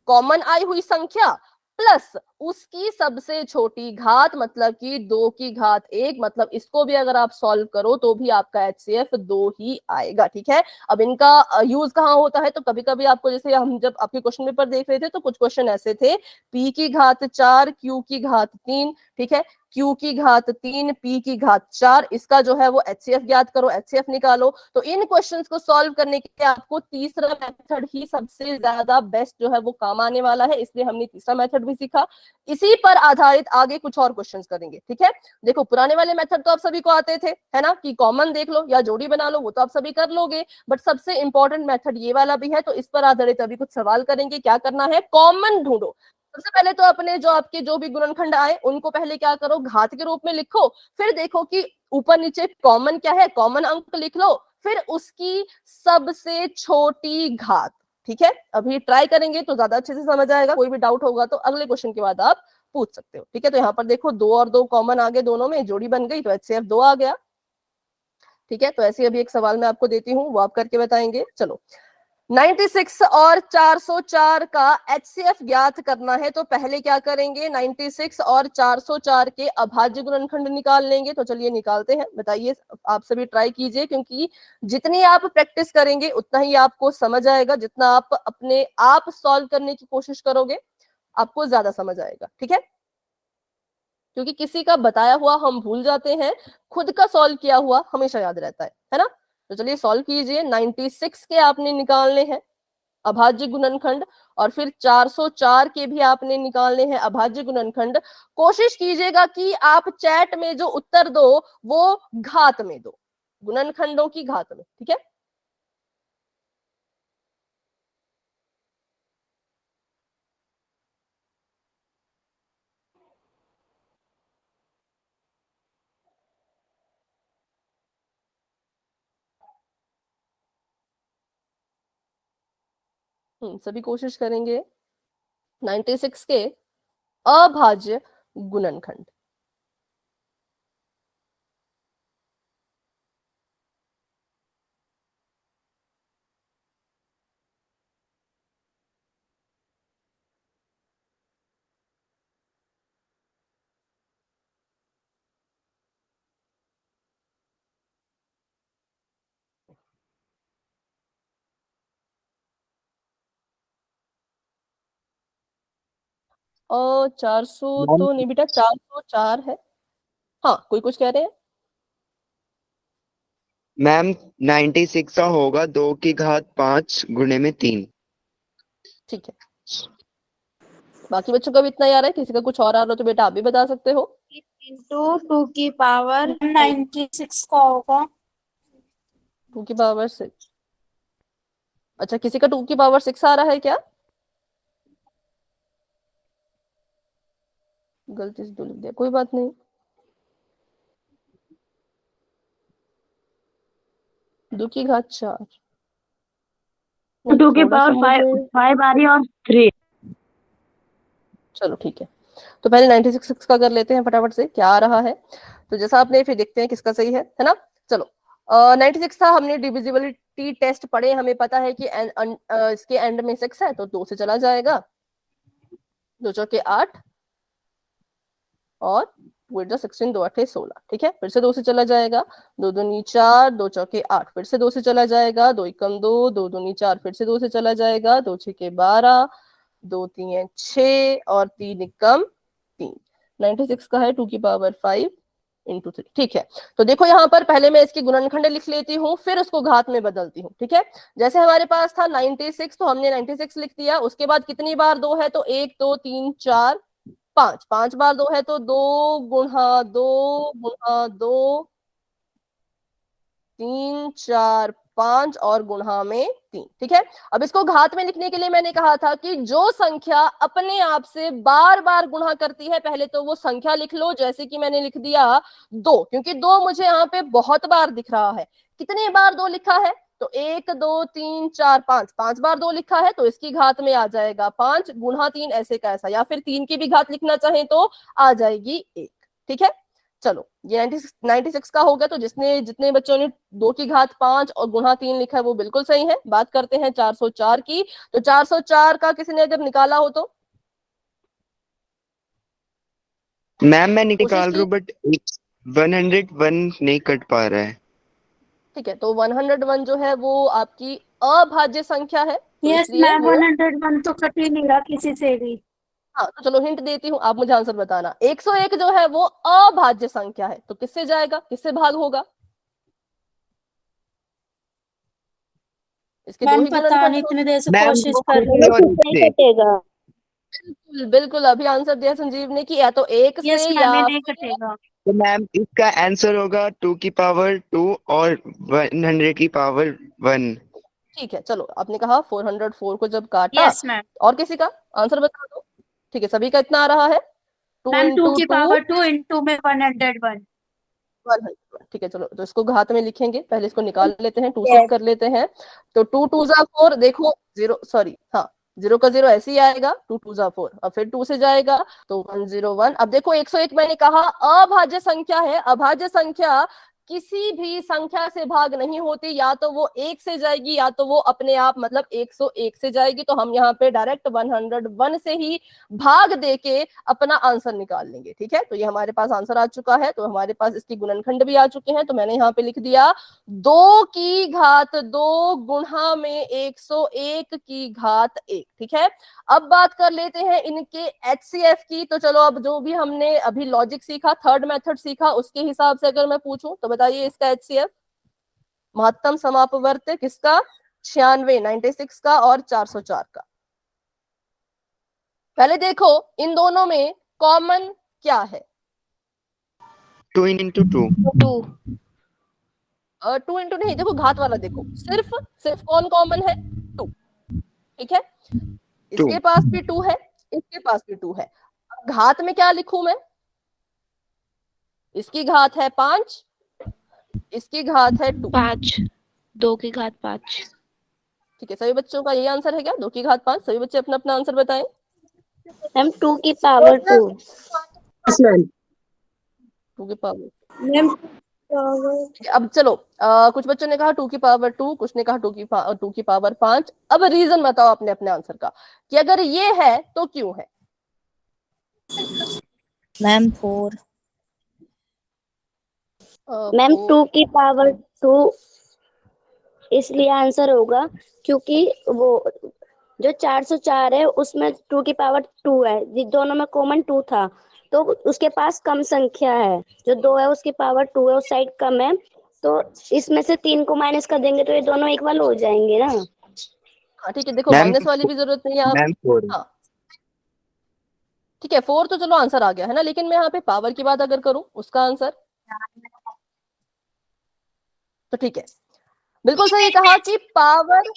कॉमन आई हुई संख्या प्लस उसकी सबसे छोटी घात, मतलब कि 2 की घात 1, मतलब इसको भी अगर आप सॉल्व करो तो भी आपका HCF 2 ही आएगा। ठीक है, अब इनका यूज कहाँ होता है, तो कभी कभी आपको, जैसे हम जब आपके क्वेश्चन पेपर देख रहे थे तो कुछ क्वेश्चन ऐसे थे, P की घात 4, Q की घात 3, ठीक है, Q की घात 3, P की घात 4, इसका जो है वो HCF ज्ञात करो, HCF निकालो। तो इन क्वेश्चंस को सॉल्व करने के लिए आपको तीसरा मेथड ही सबसे ज्यादा बेस्ट जो है वो काम आने वाला है, इसलिए हमने तीसरा मेथड भी सीखा। इसी पर आधारित आगे कुछ और क्वेश्चंस करेंगे। ठीक है, देखो पुराने वाले मेथड तो आप सभी को आते थे, है ना, कि कॉमन देख लो या जोड़ी बना लो, वो तो आप सभी कर लोगे, बट सबसे इंपॉर्टेंट मेथड ये वाला भी है, तो इस पर आधारित अभी कुछ सवाल करेंगे। क्या करना है, कॉमन ढूंढो। सबसे पहले तो अपने जो आपके जो भी गुणनखंड आए उनको पहले क्या करो, घात के रूप में लिखो, फिर देखो कि ऊपर नीचे कॉमन क्या है, कॉमन अंक लिख लो, फिर उसकी सबसे छोटी घात। ठीक है, अभी ट्राई करेंगे तो ज्यादा अच्छे से समझ आएगा, कोई भी डाउट होगा तो अगले क्वेश्चन के बाद आप पूछ सकते हो। ठीक है, तो यहाँ पर देखो 2 और 2 कॉमन आ गए, दोनों में जोड़ी बन गई तो HCF 2 आ गया। ठीक है, तो ऐसे अभी एक सवाल मैं आपको देती हूँ, वो आप करके बताएंगे। चलो, 96 और 404 का HCF ज्ञात करना है, तो पहले क्या करेंगे, 96 और 404 के अभाज्य गुणनखंड निकाल लेंगे। तो चलिए निकालते हैं, बताइए, आप सभी ट्राई कीजिए, क्योंकि जितनी आप प्रैक्टिस करेंगे उतना ही आपको समझ आएगा, जितना आप अपने आप सॉल्व करने की कोशिश करोगे आपको ज्यादा समझ आएगा। ठीक है, क्योंकि किसी का बताया हुआ हम भूल जाते हैं, खुद का सॉल्व किया हुआ हमेशा याद रहता है ना। तो चलिए सॉल्व कीजिए, 96 के आपने निकालने हैं अभाज्य गुणनखंड, और फिर 404 के भी आपने निकालने हैं अभाज्य गुणनखंड। कोशिश कीजिएगा कि आप चैट में जो उत्तर दो वो घात में दो, गुणनखंडों की घात में। ठीक है, सभी कोशिश करेंगे 96 के अभाज्य गुणनखंड। और 400 मैम तो नहीं बेटा, 404 है। हाँ, कोई कुछ कह रहे हैं? मैम 96 का होगा 2 की घात 5 गुणे में 3। ठीक है, बाकी बच्चों का भी इतना ही आ रहा है, किसी का कुछ और आ रहा हो तो बेटा आप भी बता सकते हो। इंटू 2 की पावर 96 का होगा 2 की पावर 6। अच्छा, किसी का 2 की पावर 6 आ रहा है क्या? गलती से 2 लिख दिया, कोई बात नहीं। 2 की घात 4, 2 की थोड़ा सा पावर मुझे, 5 आ रही है और 3। चलो ठीक है, तो पहले 96 का कर लेते हैं फटाफट से, क्या आ रहा है। तो जैसा आपने, फिर देखते हैं किसका सही है ना। चलो, 96 था, हमने डिविजिबिलिटी टेस्ट पढ़े, हमें पता है कि इसके एंड में 6 है तो 2 से चला जाएगा, 2 चौके 8, और 2 2 8 16। ठीक है, फिर से 2 से चला जाएगा, 2 दूनी 4, 2 चौके 8, फिर से 2 से चला जाएगा, 2 एकम 2, 2 दूनी 4, फिर से 2 से चला जाएगा, 2 छके 12, 2 तीन 6, और 3 एकम 3। 96 का है 2 की पावर 5 इंटू 3। ठीक है, तो देखो यहाँ पर पहले मैं इसकी गुणनखंड लिख लेती हूँ, फिर उसको घात में बदलती हूँ। ठीक है, जैसे हमारे पास था 96, तो हमने 96 लिख दिया, उसके बाद कितनी बार 2 है, तो 1 2 3 4 5, 5 बार 2 है तो 2 गुणा 2 गुणा 2, 3 4 5 और गुणा में 3। ठीक है, अब इसको घात में लिखने के लिए मैंने कहा था कि जो संख्या अपने आप से बार बार गुणा करती है, पहले तो वो संख्या लिख लो, जैसे कि मैंने लिख दिया 2, क्योंकि 2 मुझे यहाँ पे बहुत बार दिख रहा है। कितने बार 2 लिखा है? तो 1 2 3 4 5, 5 बार 2 लिखा है, तो इसकी घात में आ जाएगा 5 गुणा 3, ऐसे का ऐसा, या फिर 3 की भी घात लिखना चाहें तो आ जाएगी 1। ठीक है, चलो ये 96 का हो गया। तो जितने बच्चों ने 2 की घात 5 और गुणा 3 लिखा है वो बिल्कुल सही है। बात करते हैं 404 की। तो 404 का किसी ने अगर निकाला हो तो मैम मैं कोशिश निकाल रहा की। हूँ बट 101 नहीं कट पा रहा है। ठीक है, तो 101 जो है वो आपकी अभाज्य संख्या है, तो यस इसलिए मैम, वो 101 तो कट ही नहीं रहा किसी से भी। हाँ, तो चलो हिंट देती हूँ, आप मुझे आंसर बताना। 101 जो है वो अभाज्य संख्या है, तो किससे जाएगा, किससे भाग होगा? इसके दो मैम ही पता नहीं, गुणनखंड इतने देर से मैम कोशिश वो कर रही कोई हूँ। और नहीं से। कटेगा। बिल्कुल बिल्कुल, अभी आंसर दिया संजीव ने कि या तो 1 यस से मैम, ये या नहीं फिर कटेगा। तो मैम इसका आंसर होगा 2 की पावर 2 और 100 की पावर 1। ठीक है, चलो आपने कहा 404 को जब काटा, यस मैम। और किसी का आंसर बता दो। ठीक है, सभी का इतना आ रहा है, 2 मैम 2 इंटू की 2 पावर 2 इंटू में 101। 100। ठीक है, चलो तो इसको घात में लिखेंगे, पहले इसको निकाल लेते हैं, 2 से Yes. कर लेते हैं। तो 2 2 जा 4, देखो 0, सॉरी हाँ 0 का 0 ऐसे ही आएगा, 2 2 जा 4, अब फिर 2 से जाएगा तो 101। अब देखो 101 मैंने कहा अभाज्य संख्या है। अभाज्य संख्या किसी भी संख्या से भाग नहीं होती, या तो वो 1 से जाएगी या तो वो अपने आप मतलब 101 से जाएगी। तो हम यहाँ पे डायरेक्ट 101 से ही भाग देके अपना आंसर निकाल लेंगे। ठीक है, तो ये हमारे पास आंसर आ चुका है, तो हमारे पास इसकी गुणनखंड भी आ चुके हैं। तो मैंने यहाँ पे लिख दिया 2 की घात 2 गुणा में 101 की घात 1। ठीक है, अब बात कर लेते हैं इनके HCF की। तो चलो, अब जो भी हमने अभी लॉजिक सीखा, थर्ड मेथड सीखा, उसके हिसाब से अगर मैं पूछूं तो बताइए इसका HCF, महत्तम समापवर्त किसका? 96 का और 404 का। पहले देखो इन दोनों में कॉमन क्या है? 2 इंटू 2। 2 2 इंटू नहीं, देखो घात वाला देखो, सिर्फ कौन कॉमन है? 2। ठीक है, 2 इसके पास भी 2 है, इसके पास भी 2 है। अब घात में क्या लिखूं मैं? इसकी घात है 5, इसकी घात है 2। 5, 2 की घात 5। ठीक है, सभी बच्चों का यही आंसर है क्या? 2 की घात 5। सभी बच्चे अपना अपना आंसर बताएं। मैम 2 की पावर 2। 2 की पावर। मैम अब चलो, कुछ बच्चों ने कहा 2 की पावर 2, कुछ ने कहा 2 की पावर 5। अब रीजन बताओ अपने अपने आंसर का, कि अगर ये है तो क्यों है? मैम 4। मैम 4। 2 की पावर 2 इसलिए आंसर होगा क्योंकि वो जो 404 है उसमें 2 की पावर 2 है, ये दोनों में कॉमन 2 था, तो उसके पास कम संख्या है। जो 2 है उसकी पावर 2 है, उस साइड कम है, तो इसमें से 3 को माइनस कर देंगे तो ये दोनों इक्वल हो जाएंगे ना। हाँ ठीक है, देखो मैम माइनस वाली भी जरूरत नहीं है आप। मैम 4। हाँ ठीक है, 4 तो चलो आंसर आ गया है ना, लेकिन मैं यहाँ पे पावर की बात अगर करूं उसका आंसर, तो ठीक है, बिल्कुल सही कहा कि पावर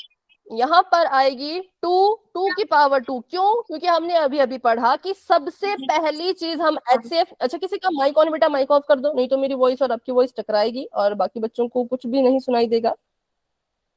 यहाँ पर आएगी 2 की पावर 2। क्यों? क्योंकि हमने अभी अभी पढ़ा कि सबसे पहली चीज हम HCF। अच्छा, किसी का माइक ऑन बेटा, माइक ऑफ कर दो, नहीं तो मेरी वॉइस और आपकी वॉइस टकराएगी और बाकी बच्चों को कुछ भी नहीं सुनाई देगा।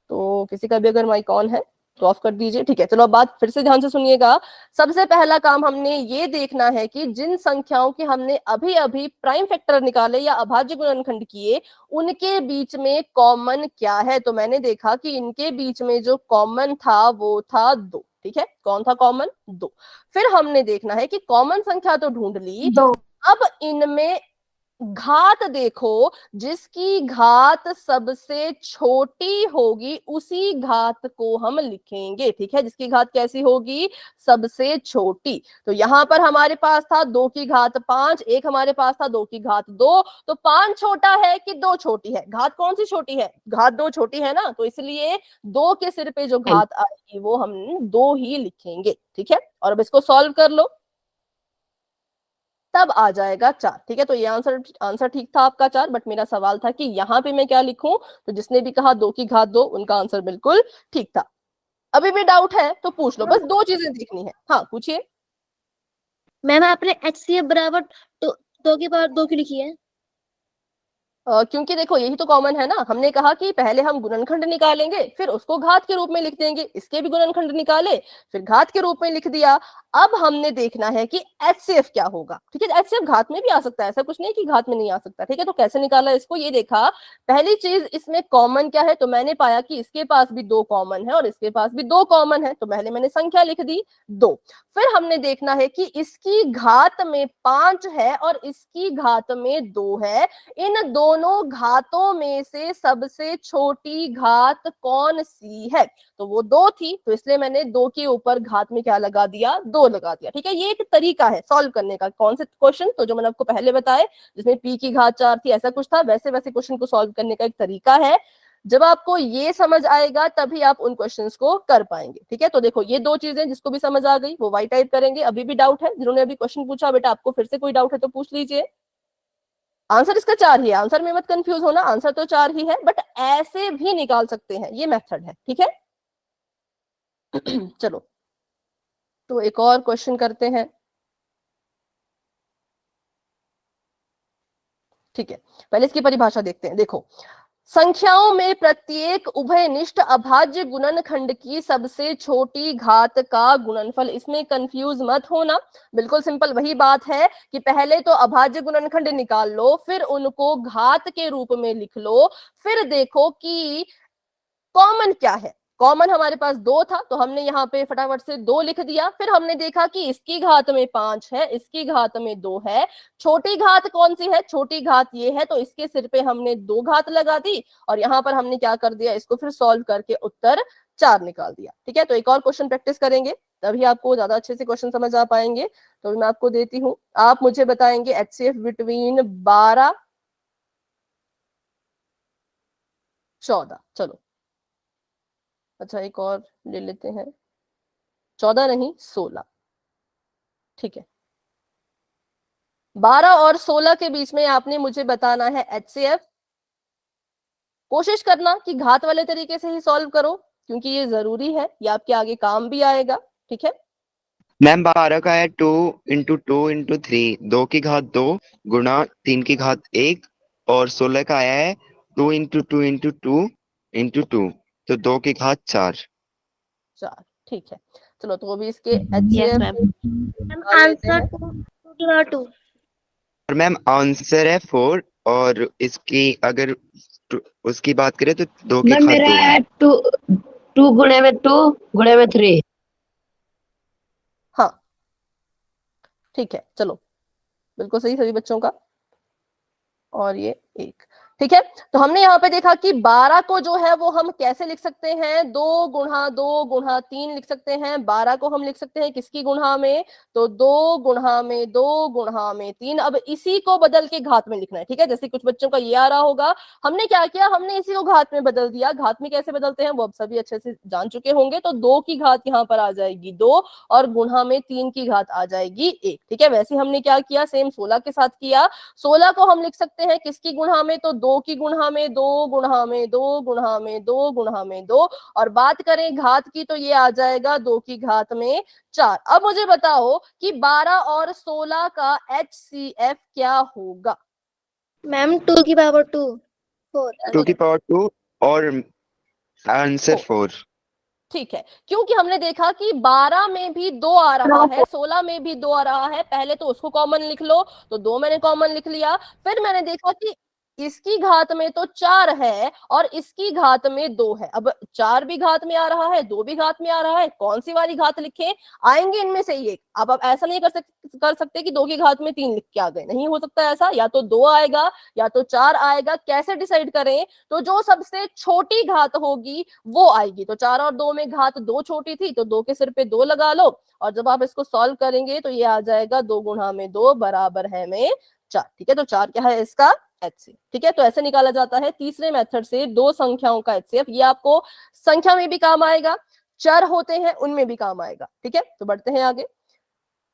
तो किसी का भी अगर माइक ऑन है तो ऑफ कर दीजिए। ठीक है, चलो अब बात फिर से ध्यान से सुनिएगा। सबसे पहला काम हमने ये देखना है कि जिन संख्याओं के हमने अभी अभी प्राइम फैक्टर निकाले या अभाज्य गुणनखंड किए, उनके बीच में कॉमन क्या है। तो मैंने देखा कि इनके बीच में जो कॉमन था वो था 2। ठीक है, कौन था कॉमन? 2। फिर हमने देखना है कि कॉमन संख्या तो ढूंढ ली, 2। अब इनमें घात देखो, जिसकी घात सबसे छोटी होगी उसी घात को हम लिखेंगे। ठीक है, जिसकी घात कैसी होगी? सबसे छोटी। तो यहां पर हमारे पास था 2 की घात 5, एक हमारे पास था 2 की घात 2। तो 5 छोटा है कि 2 छोटी है? घात कौन सी छोटी है? घात 2 छोटी है ना, तो इसलिए 2 के सिर पे जो घात आएगी वो हम 2 ही लिखेंगे। ठीक है, और अब इसको सॉल्व कर लो। तब आ जाएगा 4। ठीक है, तो ये आंसर ठीक था आपका 4, बट मेरा सवाल था कि यहाँ पे मैं क्या लिखूं, तो जिसने भी कहा 2 की घात 2 उनका आंसर बिल्कुल ठीक था। अभी भी डाउट है तो पूछ लो, बस 2 चीजें देखनी है। हाँ पूछिए। मैम आपने HCF बराबर 2 की लिखी है। क्योंकि देखो यही तो कॉमन है ना, हमने कहा कि पहले हम गुणनखंड निकालेंगे फिर उसको घात के रूप में लिख देंगे, इसके भी गुणनखंड निकाले फिर घात के रूप में लिख दिया। अब हमने देखना है कि HCF क्या होगा। ठीक है, HCF घात में भी आ सकता है, ऐसा कुछ नहीं कि घात में नहीं आ सकता। ठीक है, तो कैसे निकाला इसको, ये देखा। पहली चीज इसमें कॉमन क्या है, तो मैंने पाया कि इसके पास भी 2 कॉमन है और इसके पास भी 2 कॉमन है, तो पहले मैंने संख्या लिख दी 2। फिर हमने देखना है कि इसकी घात में 5 है और इसकी घात में 2 है। इन दोनों घातों में से सबसे छोटी घात कौन सी है, तो वो 2 थी, तो इसलिए मैंने 2 के ऊपर घात में क्या लगा दिया, 2 लगा दिया। ठीक है, ये एक तरीका है सॉल्व करने का। कौन से क्वेश्चन, तो जो मैंने आपको पहले बताए जिसमें p की घात 4 थी, ऐसा कुछ था, वैसे वैसे क्वेश्चन को सॉल्व करने का एक तरीका है। जब आपको ये समझ आएगा तभी आप उन क्वेश्चंस को कर पाएंगे। ठीक है, तो देखो ये 2 चीजें जिसको भी समझ आ गई वो वाई टाइप करेंगे। अभी भी डाउट है, जिन्होंने अभी क्वेश्चन पूछा बेटा आपको फिर से कोई डाउट है तो पूछ लीजिए। आंसर इसका 4 ही है, आंसर में मत कंफ्यूज होना, आंसर तो 4 ही है, बट ऐसे भी निकाल सकते हैं, ये मेथड है। ठीक है चलो तो एक और क्वेश्चन करते हैं। ठीक है, पहले इसकी परिभाषा देखते हैं। देखो, संख्याओं में प्रत्येक उभयनिष्ठ अभाज्य गुणनखंड की सबसे छोटी घात का गुणनफल। इसमें कंफ्यूज मत होना, बिल्कुल सिंपल वही बात है कि पहले तो अभाज्य गुणनखंड निकाल लो, फिर उनको घात के रूप में लिख लो, फिर देखो कि कॉमन क्या है। कॉमन हमारे पास 2 था, तो हमने यहाँ पे फटाफट से 2 लिख दिया। फिर हमने देखा कि इसकी घात में 5 है, इसकी घात में 2 है। छोटी घात कौन सी है, छोटी घात ये है, तो इसके सिर पे हमने 2 घात लगा दी और यहाँ पर हमने क्या कर दिया, इसको फिर सॉल्व करके उत्तर 4 निकाल दिया। ठीक है, तो एक और क्वेश्चन प्रैक्टिस करेंगे तभी आपको ज्यादा अच्छे से क्वेश्चन समझ आ पाएंगे। तो मैं आपको देती हूँ, आप मुझे बताएंगे HCF बिटवीन 12 14। चलो अच्छा एक और ले लेते हैं, 14 नहीं 16। ठीक है, 12 और 16 के बीच में आपने मुझे बताना है HCF। कोशिश करना कि घात वाले तरीके से ही सॉल्व करो, क्योंकि ये जरूरी है, ये आपके आगे काम भी आएगा। ठीक है, मैम 12 का है 2 इंटू 3, 2 की घात 2 गुणा 3 की घात 1, और 16 का आया है 2 इंटू 2 इंटू 2 इंटू 2, तो 2 की घात 4। 4। ठीक है, चलो तो अभी इसके यस HCF मैम। निकाल लेते आंसर हैं। 2 और मैम आंसर है 4, और इसकी अगर उसकी बात करें तो 2 की मैम घात मेरा 2 है। है 2 गुणे में 2 गुणे में 3। हाँ ठीक है, चलो बिल्कुल सही सभी बच्चों का। और ये 1। ठीक है, तो हमने यहाँ पे देखा कि 12 को जो है वो हम कैसे लिख सकते हैं, 2 गुणा 2 गुणा 3 लिख सकते हैं। 12 को हम लिख सकते हैं किसकी गुणा में, तो 2 गुणा में 2 गुणा में 3। अब इसी को बदल के घात में लिखना है। ठीक है, जैसे कुछ बच्चों का ये आ रहा होगा, हमने क्या किया, हमने इसी को घात में बदल दिया। घात में कैसे बदलते हैं वो अब सभी अच्छे से जान चुके होंगे। तो 2 की घात यहाँ पर आ जाएगी 2 और गुणा में 3 की घात आ जाएगी 1। ठीक है, वैसे हमने क्या किया, सेम 16 के साथ किया। 16 को हम लिख सकते हैं किसकी गुणा में, तो 2 की गुणा में 2 गुणा में 2 गुणा में 2 गुणा में 2, और बात करें घात की तो ये आ जाएगा 2 की घात में 4। अब मुझे बताओ कि 12 और 16 का HCF क्या होगा। मैम 2 की पावर 2 4। 2 की पावर 2 और आंसर 4। ठीक है, क्योंकि हमने देखा कि 12 में भी 2 आ रहा है, 16 में भी 2 आ रहा है। पहले तो उसको कॉमन लिख लो, तो 2 मैंने कॉमन लिख लिया। फिर मैंने देखा कि इसकी घात में तो 4 है और इसकी घात में 2 है। अब 4 भी घात में आ रहा है, 2 भी घात में आ रहा है, कौन सी वाली घात लिखें, आएंगे इनमें से एक। अब आप ऐसा नहीं कर सकते कि 2 की घात में 3 लिख के आ गए, नहीं हो सकता ऐसा। या तो 2 आएगा या तो 4 आएगा, कैसे डिसाइड करें, तो जो सबसे छोटी घात होगी वो आएगी। तो 4 और 2 में घात 2 छोटी थी, तो 2 के सिर पे 2 लगा लो, और जब आप इसको सॉल्व करेंगे तो ये आ जाएगा 2 गुणा में 2 बराबर है में 4। ठीक है, तो 4 क्या है इसका HCF। ठीक है, तो ऐसे निकाला जाता है तीसरे मेथड से 2 संख्याओं का HCF। ये आपको संख्या में भी काम आएगा, चर होते हैं उनमें भी काम आएगा। ठीक है, तो बढ़ते हैं आगे।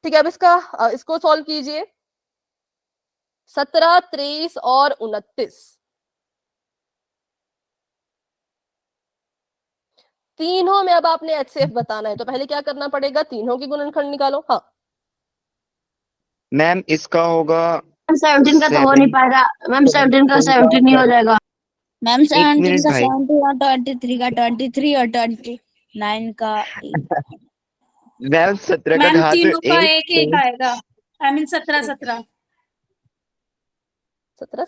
ठीक है, अब इसको सॉल्व कीजिए। 17, 23 और 29, तीनों में अब आपने HCF बताना है, तो पहले क्या करना पड़ेगा, तीनों की गुणनखंड निकालो। हाँ मैम इसका होगा 17 का तो हो नहीं 7, पाएगा मैम, 17 का 17 नहीं हो जाएगा मैम एक 17 मिनट का भाई। 17 और 23 का 23 और 29 का 8। मैम 17 का मैम घात तीनों का एक, एक एक आएगा, आई मीन 17 17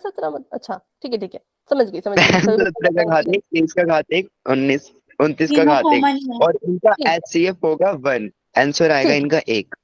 17, अच्छा ठीक है ठीक है, समझ गई समझ गई, मैम सभी बच्चों 17 का का घात एक, 23 का घात एक, 19 29 का तीनों घात एक, कॉमन ही है। और इनका ठीक है HCF होगा 1। आंसर आएगा ठीक है, इनका 1।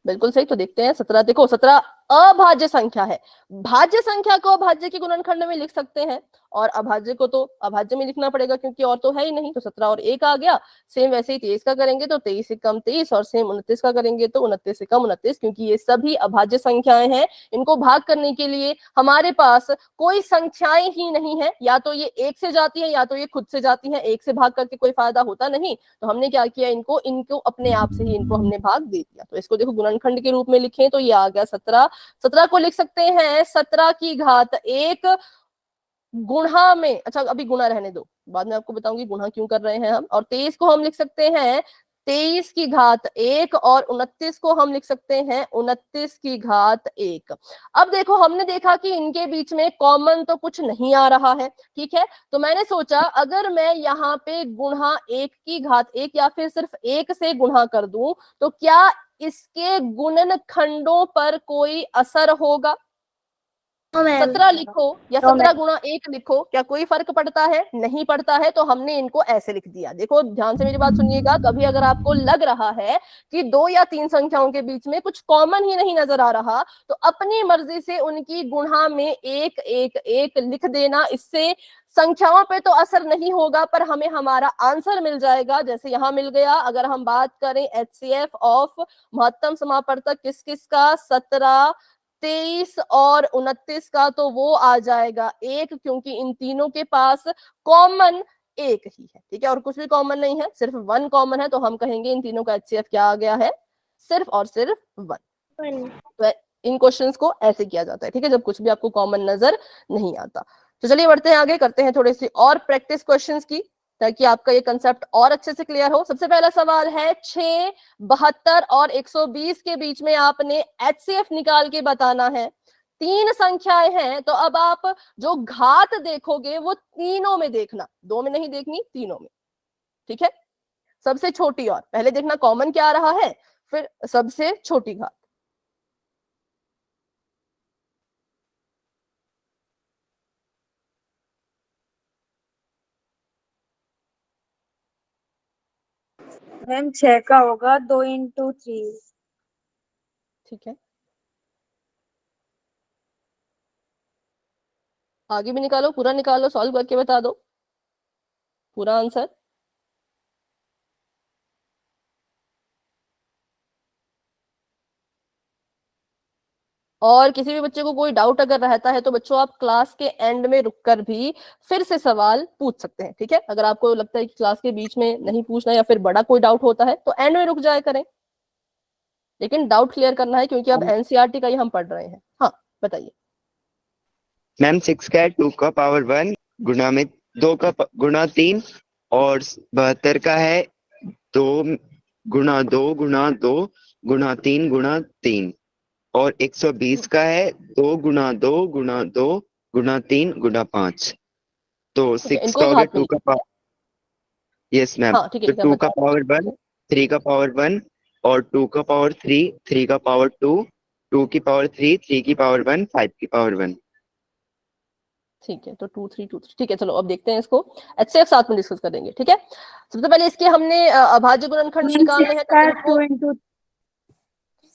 बिल्कुल सही। तो देखते हैं 17, देखो 17 अभाज्य संख्या है, भाज्य संख्या को अभाज्य के गुणनखंड में लिख सकते हैं, और अभाज्य को तो अभाज्य में लिखना पड़ेगा क्योंकि और तो है ही नहीं, तो 17 और 1 आ गया। सेम वैसे ही 23 का करेंगे तो 23 से कम 23, और सेम 29 का करेंगे तो 29 से कम 29, क्योंकि ये सभी अभाज्य संख्याएं हैं। इनको भाग करने के लिए हमारे पास कोई संख्याएं ही नहीं है, या तो ये 1 से जाती है या तो ये खुद से जाती है, 1 से भाग करके कोई फायदा होता नहीं। तो हमने क्या किया, इनको इनको अपने आप से ही इनको हमने भाग दे दिया। तो इसको देखो गुणनखंड के रूप में लिखें तो ये आ गया 17। 17 को लिख सकते हैं 17 की घात 1 गुणा में, अच्छा अभी गुणा रहने दो, बाद में आपको बताऊंगी गुणा क्यों कर रहे हैं हम। और 23 को हम लिख सकते हैं 23 की घात 1, और 29 को हम लिख सकते हैं 29 की घात 1। अब देखो हमने देखा कि इनके बीच में कॉमन तो कुछ नहीं आ रहा है, ठीक है। तो मैंने सोचा अगर मैं यहाँ पे गुणा 1 की घात 1 या फिर सिर्फ 1 से गुणा कर दूं तो क्या इसके गुणनखंडों पर कोई असर होगा। 17 लिखो या 17 गुणा 1 लिखो, क्या कोई फर्क पड़ता है, नहीं पड़ता है। तो हमने इनको ऐसे लिख दिया। देखो ध्यान से मेरी बात सुनिएगा, कभी अगर आपको लग रहा है कि 2 या 3 संख्याओं के बीच में कुछ कॉमन ही नहीं नजर आ रहा, तो अपनी मर्जी से उनकी गुणा में 1 1 1 लिख देना। इससे संख्याओं पे तो असर नहीं होगा, पर हमें हमारा आंसर मिल जाएगा। जैसे यहां मिल गया। अगर हम बात करें HCF ऑफ महत्तम समापवर्तक किस किस का, 17 23 और 29 का, तो वो आ जाएगा 1, क्योंकि इन तीनों के पास कॉमन 1 ही है, ठीक है। और कुछ भी कॉमन नहीं है, सिर्फ 1 कॉमन है, तो हम कहेंगे इन तीनों का HCF क्या आ गया है, सिर्फ और सिर्फ 1। तो इन क्वेश्चंस को ऐसे किया जाता है, ठीक है, जब कुछ भी आपको कॉमन नजर नहीं आता। तो चलिए बढ़ते हैं आगे, करते हैं थोड़ी सी और प्रैक्टिस क्वेश्चंस की, ताकि आपका ये कंसेप्ट और अच्छे से क्लियर हो। सबसे पहला सवाल है 6, 72 और 120 के बीच में आपने HCF निकाल के बताना है। 3 संख्याएं हैं, तो अब आप जो घात देखोगे वो तीनों में देखना, 2 में नहीं देखनी, तीनों में, ठीक है। सबसे छोटी, और पहले देखना कॉमन क्या आ रहा है, फिर सबसे छोटी घात। मैम 6 का होगा 2 इंटू 3। ठीक है, आगे भी निकालो, पूरा निकालो, सॉल्व करके बता दो पूरा आंसर। और किसी भी बच्चे को कोई डाउट अगर रहता है तो बच्चों आप क्लास के एंड में रुककर भी फिर से सवाल पूछ सकते हैं, ठीक है। अगर आपको लगता है कि क्लास के बीच में नहीं पूछना या फिर बड़ा कोई डाउट होता है तो एंड में रुक जाया करें, लेकिन डाउट क्लियर करना है, क्योंकि अब एनसीईआरटी का ही हम पढ़ रहे हैं। हाँ बताइए। मैम 6 का है 2 का पावर 1 गुणा में 2 का गुणा 3, और 72 का है 2 गुणा 2 गुणा 2 गुणा 3 गुणा 3, और 120 का है 2 गुणा 2 गुणा 2 गुणा 3 गुणा 5। तो 6 का इनको हो गया घात में 2 का लिखना पावर, है। Yes ma'am. हाँ ठीक है तो ठीक है, 2 का बता पावर 1, 3 का पावर 1, और 2 का पावर 3, 3 का पावर 2, 2 की पावर 3, 3 की पावर 1, 5 की पावर 1। ठीक है। तो 2 3 2 3, ठीक है। चलो अब देखते हैं इसको, HCF साथ में डिस्कस करेंगे, ठीक है। सबसे पहले इसके हमने अभाज्य गुणनखंड मैम निकालने 6 हैं, का तो इनको 2 इंटू,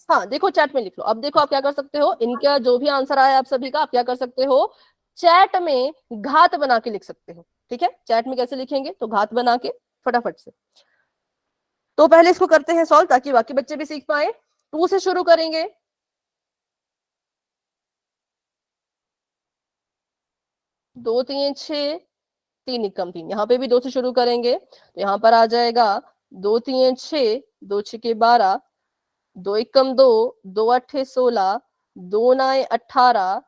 हाँ देखो चैट में लिख लो। अब देखो आप क्या कर सकते हो, इनका जो भी आंसर आया आप सभी का, आप क्या कर सकते हो, चैट में घात बना के लिख सकते हो, ठीक है। चैट में कैसे लिखेंगे, तो घात बना के फटाफट से। तो पहले इसको करते हैं सॉल्व, ताकि बाकी बच्चे भी सीख पाए। 2 से शुरू करेंगे, 2 3 6, 3 एकम 3, यहाँ पे भी 2 से शुरू करेंगे, तो यहाँ पर आ जाएगा 2 3 6, 2 6 12, 2 एकम 2, 2 8 16, 2 9 18,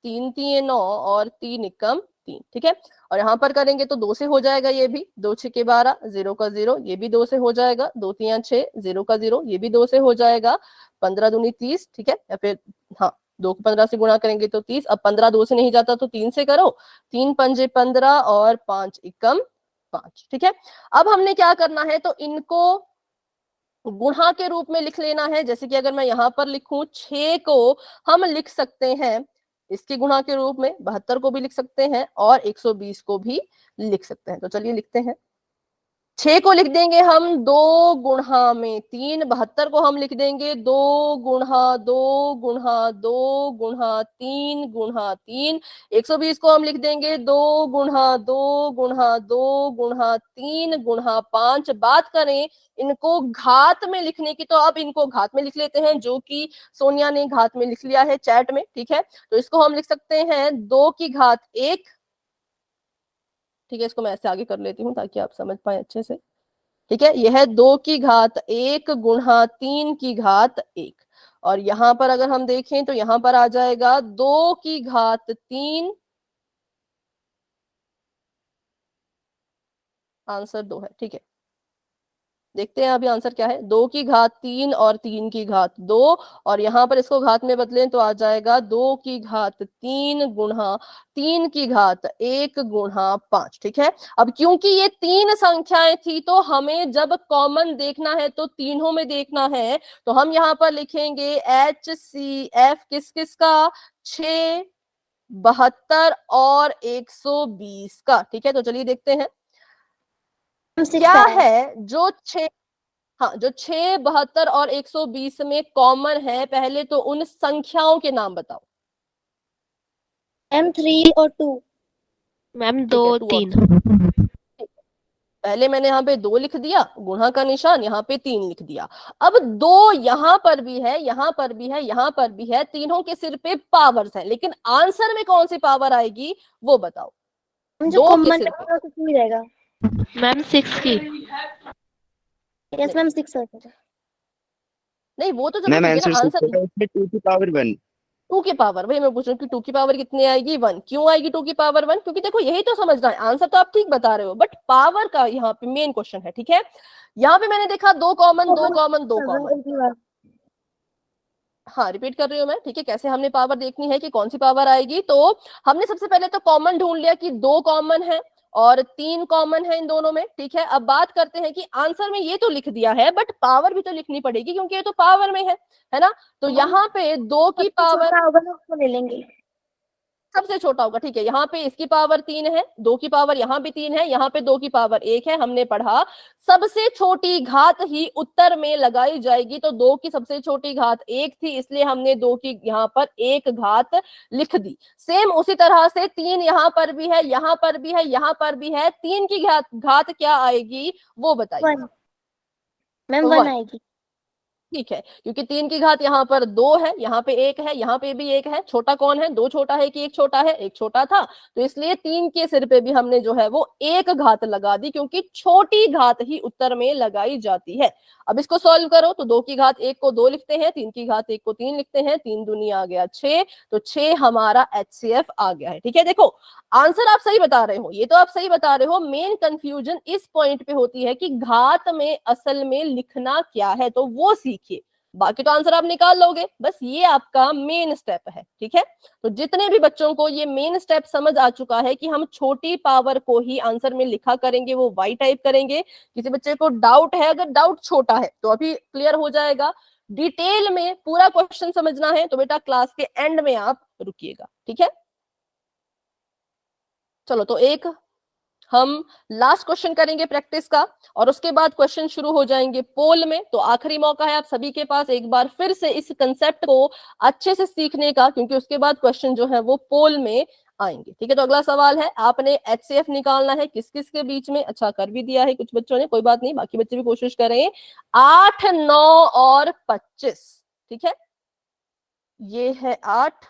3 3 9 और 3 एकम 3, ठीक है। और यहाँ पर करेंगे तो 2 से हो जाएगा, ये भी 2 6 के 12, 0 का 0, ये भी 2 से हो जाएगा, 2 3 6, 0 का 0, ये भी 2 से हो जाएगा, 15 दूनी 30, ठीक है। या फिर हाँ 2 को 15 से गुणा करेंगे तो 30। अब 15 2 से नहीं जाता तो 3 से करो, 3 पंजे 15 और 5 एकम 5, ठीक है। अब हमने क्या करना है, तो इनको गुणा के रूप में लिख लेना है। जैसे कि अगर मैं यहाँ पर लिखूं 6 को हम लिख सकते हैं इसके गुणा के रूप में, 72 को भी लिख सकते हैं और 120 को भी लिख सकते हैं। तो चलिए लिखते हैं। 6 को लिख देंगे हम 2 गुणा में 3, 72 को हम लिख देंगे 2 गुणा 2 गुणा 2 गुणा 3 गुणा 3, 120 को हम लिख देंगे 2 गुणा 2 गुणा 2 गुणा 3 गुणा 5। बात करें इनको घात में लिखने की, तो अब इनको घात में लिख लेते हैं, जो कि सोनिया ने घात में लिख लिया है चैट में, ठीक है। तो इसको हम लिख सकते हैं 2 की घात 1, ठीक है। इसको मैं ऐसे आगे कर लेती हूँ ताकि आप समझ पाए अच्छे से, ठीक है। यह है 2 की घात 1 गुणा 3 की घात 1। और यहां पर अगर हम देखें तो यहां पर आ जाएगा 2 की घात 3, आंसर 2 है, ठीक है। देखते हैं अभी आंसर क्या है। 2 की घात 3 और 3 की घात 2, और यहां पर इसको घात में बदलें तो आ जाएगा 2 की घात 3 गुणा 3 की घात 1 गुणा 5, ठीक है। अब क्योंकि ये 3 संख्याएं थी तो हमें जब कॉमन देखना है तो तीनों में देखना है, तो हम यहाँ पर लिखेंगे HCF किस किस का, 6, 72 और 120 का, ठीक है। तो चलिए देखते हैं क्या है जो 6, हाँ जो 6, 72 और 120 में कॉमन है। पहले तो उन संख्याओं के नाम बताओ। मैम 3 और 2। मैम ठीक है 2 2 और 3। 3। पहले मैंने यहाँ पे 2 लिख दिया, गुणा का निशान, यहाँ पे 3 लिख दिया। अब 2 यहाँ पर भी है, यहाँ पर भी है, यहाँ पर भी है, तीनों के सिर पे पावर्स हैं, लेकिन आंसर में कौन सी पावर आएगी वो बताओ। जो 2 के कॉमन सिर पे, रहेगा कुछ नहीं रहेगा। मैम 6 की। यस मैम 6 रहेगा। नहीं वो तो चलो मैम ठीक है ना, आंसर आंसर 6 होगा, उसमें 2 की पावर 1। 2 की पावर, वही मैं पूछ रही हूँ कि 2 की पावर कितनी आएगी, 1। क्यों आएगी 2 की पावर 1? क्योंकि देखो यही तो समझना है, आंसर तो आप ठीक बता रहे हो बट पावर का यहाँ पे मेन क्वेश्चन है, ठीक है। यहाँ पे मैंने देखा 2 कॉमन 2 कॉमन 2 कॉमन, हाँ रिपीट कर रही हूँ मैं, ठीक है। कैसे हमने पावर देखनी है कि कौन सी पावर आएगी, तो हमने सबसे पहले तो कॉमन ढूंढ लिया कि 2 कॉमन है और 3 कॉमन है इन दोनों में, ठीक है। अब बात करते हैं कि आंसर में ये तो लिख दिया है बट पावर भी तो लिखनी पड़ेगी क्योंकि ये तो पावर में है ना। तो यहाँ पे 2 की पावर होगा ना उसको ले लेंगे। सबसे छोटा होगा, ठीक है। यहाँ पे इसकी पावर 3 है, 2 की पावर यहाँ भी 3 है, यहाँ पे 2 की पावर 1 है। हमने पढ़ा सबसे छोटी घात ही उत्तर में लगाई जाएगी, तो 2 की सबसे छोटी घात 1 थी, इसलिए हमने 2 की यहाँ पर 1 घात लिख दी। सेम उसी तरह से 3 यहाँ पर भी है, यहाँ पर भी है, यहाँ पर भी है। 3 की घात क्या आएगी वो बताइए। मैम 1 1, आएगी। ठीक है, क्योंकि 3 की घात यहाँ पर 2 है, यहाँ पे 1 है, यहाँ पे भी 1 है। छोटा कौन है, 2 छोटा है कि 1 छोटा है, 1 छोटा था, तो इसलिए 3 के सिर पे भी हमने जो है वो 1 घात लगा दी, क्योंकि छोटी घात ही उत्तर में लगाई जाती है। अब इसको सॉल्व करो तो 2 की घात 1 को 2 लिखते हैं, 3 की घात 1 को 3 लिखते हैं, 3 दूनी आ गया 6, तो 6 हमारा HCF आ गया है, ठीक है। देखो आंसर आप सही बता रहे हो, ये तो आप सही बता रहे हो, मेन कंफ्यूजन इस पॉइंट पे होती है कि घात में असल में लिखना क्या है, तो वो सीखिए, बाकी तो आंसर आप निकाल लोगे। बस ये आपका मेन स्टेप है, ठीक है। तो जितने भी बच्चों को ये मेन स्टेप समझ आ चुका है कि हम छोटी पावर को ही आंसर में लिखा करेंगे, वो वाई टाइप करेंगे। किसी बच्चे को डाउट है, अगर डाउट छोटा है तो अभी क्लियर हो जाएगा। डिटेल में पूरा क्वेश्चन समझना है तो बेटा क्लास के एंड में आप रुकिएगा, ठीक है। चलो तो एक हम लास्ट क्वेश्चन करेंगे प्रैक्टिस का, और उसके बाद क्वेश्चन शुरू हो जाएंगे पोल में। तो आखिरी मौका है आप सभी के पास एक बार फिर से इस कंसेप्ट को अच्छे से सीखने का, क्योंकि उसके बाद क्वेश्चन जो है वो पोल में आएंगे, ठीक है। तो अगला सवाल है, आपने HCF निकालना है किस किस के बीच में। अच्छा कर भी दिया है कुछ बच्चों ने, कोई बात नहीं, बाकी बच्चे भी कोशिश करें। 8 9 और 25, ठीक है। ये है 8,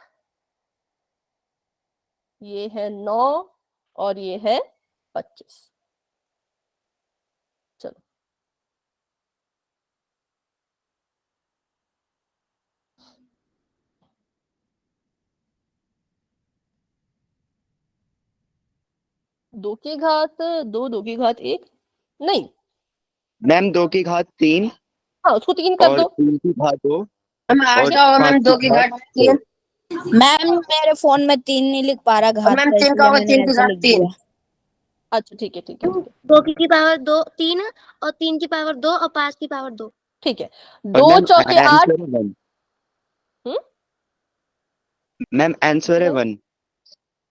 ये है 9 और ये है 25। चलो 2 की घात 2, 2 की घात 1 नहीं, मैम 2 की घात 3 हाँ उसको 3 कर और दो। 3 की घात 2 मैम 8 और का होगा 5 मैम, 2 की घात 3। मैम मेरे फोन में 3 नहीं लिख पा रहा और घात मैम का, 3 का इसलिए होगा मैंने 3 की ऐसे घात लिख 3। दिया। अच्छा ठीक है ठीक है ठीक है 2 की पावर 2 3 और 3 की पावर 2 और 5 की पावर 2। ठीक है। और 2 मैम चौके 8। आंसर है 1। हम्म मैम आंसर है 1।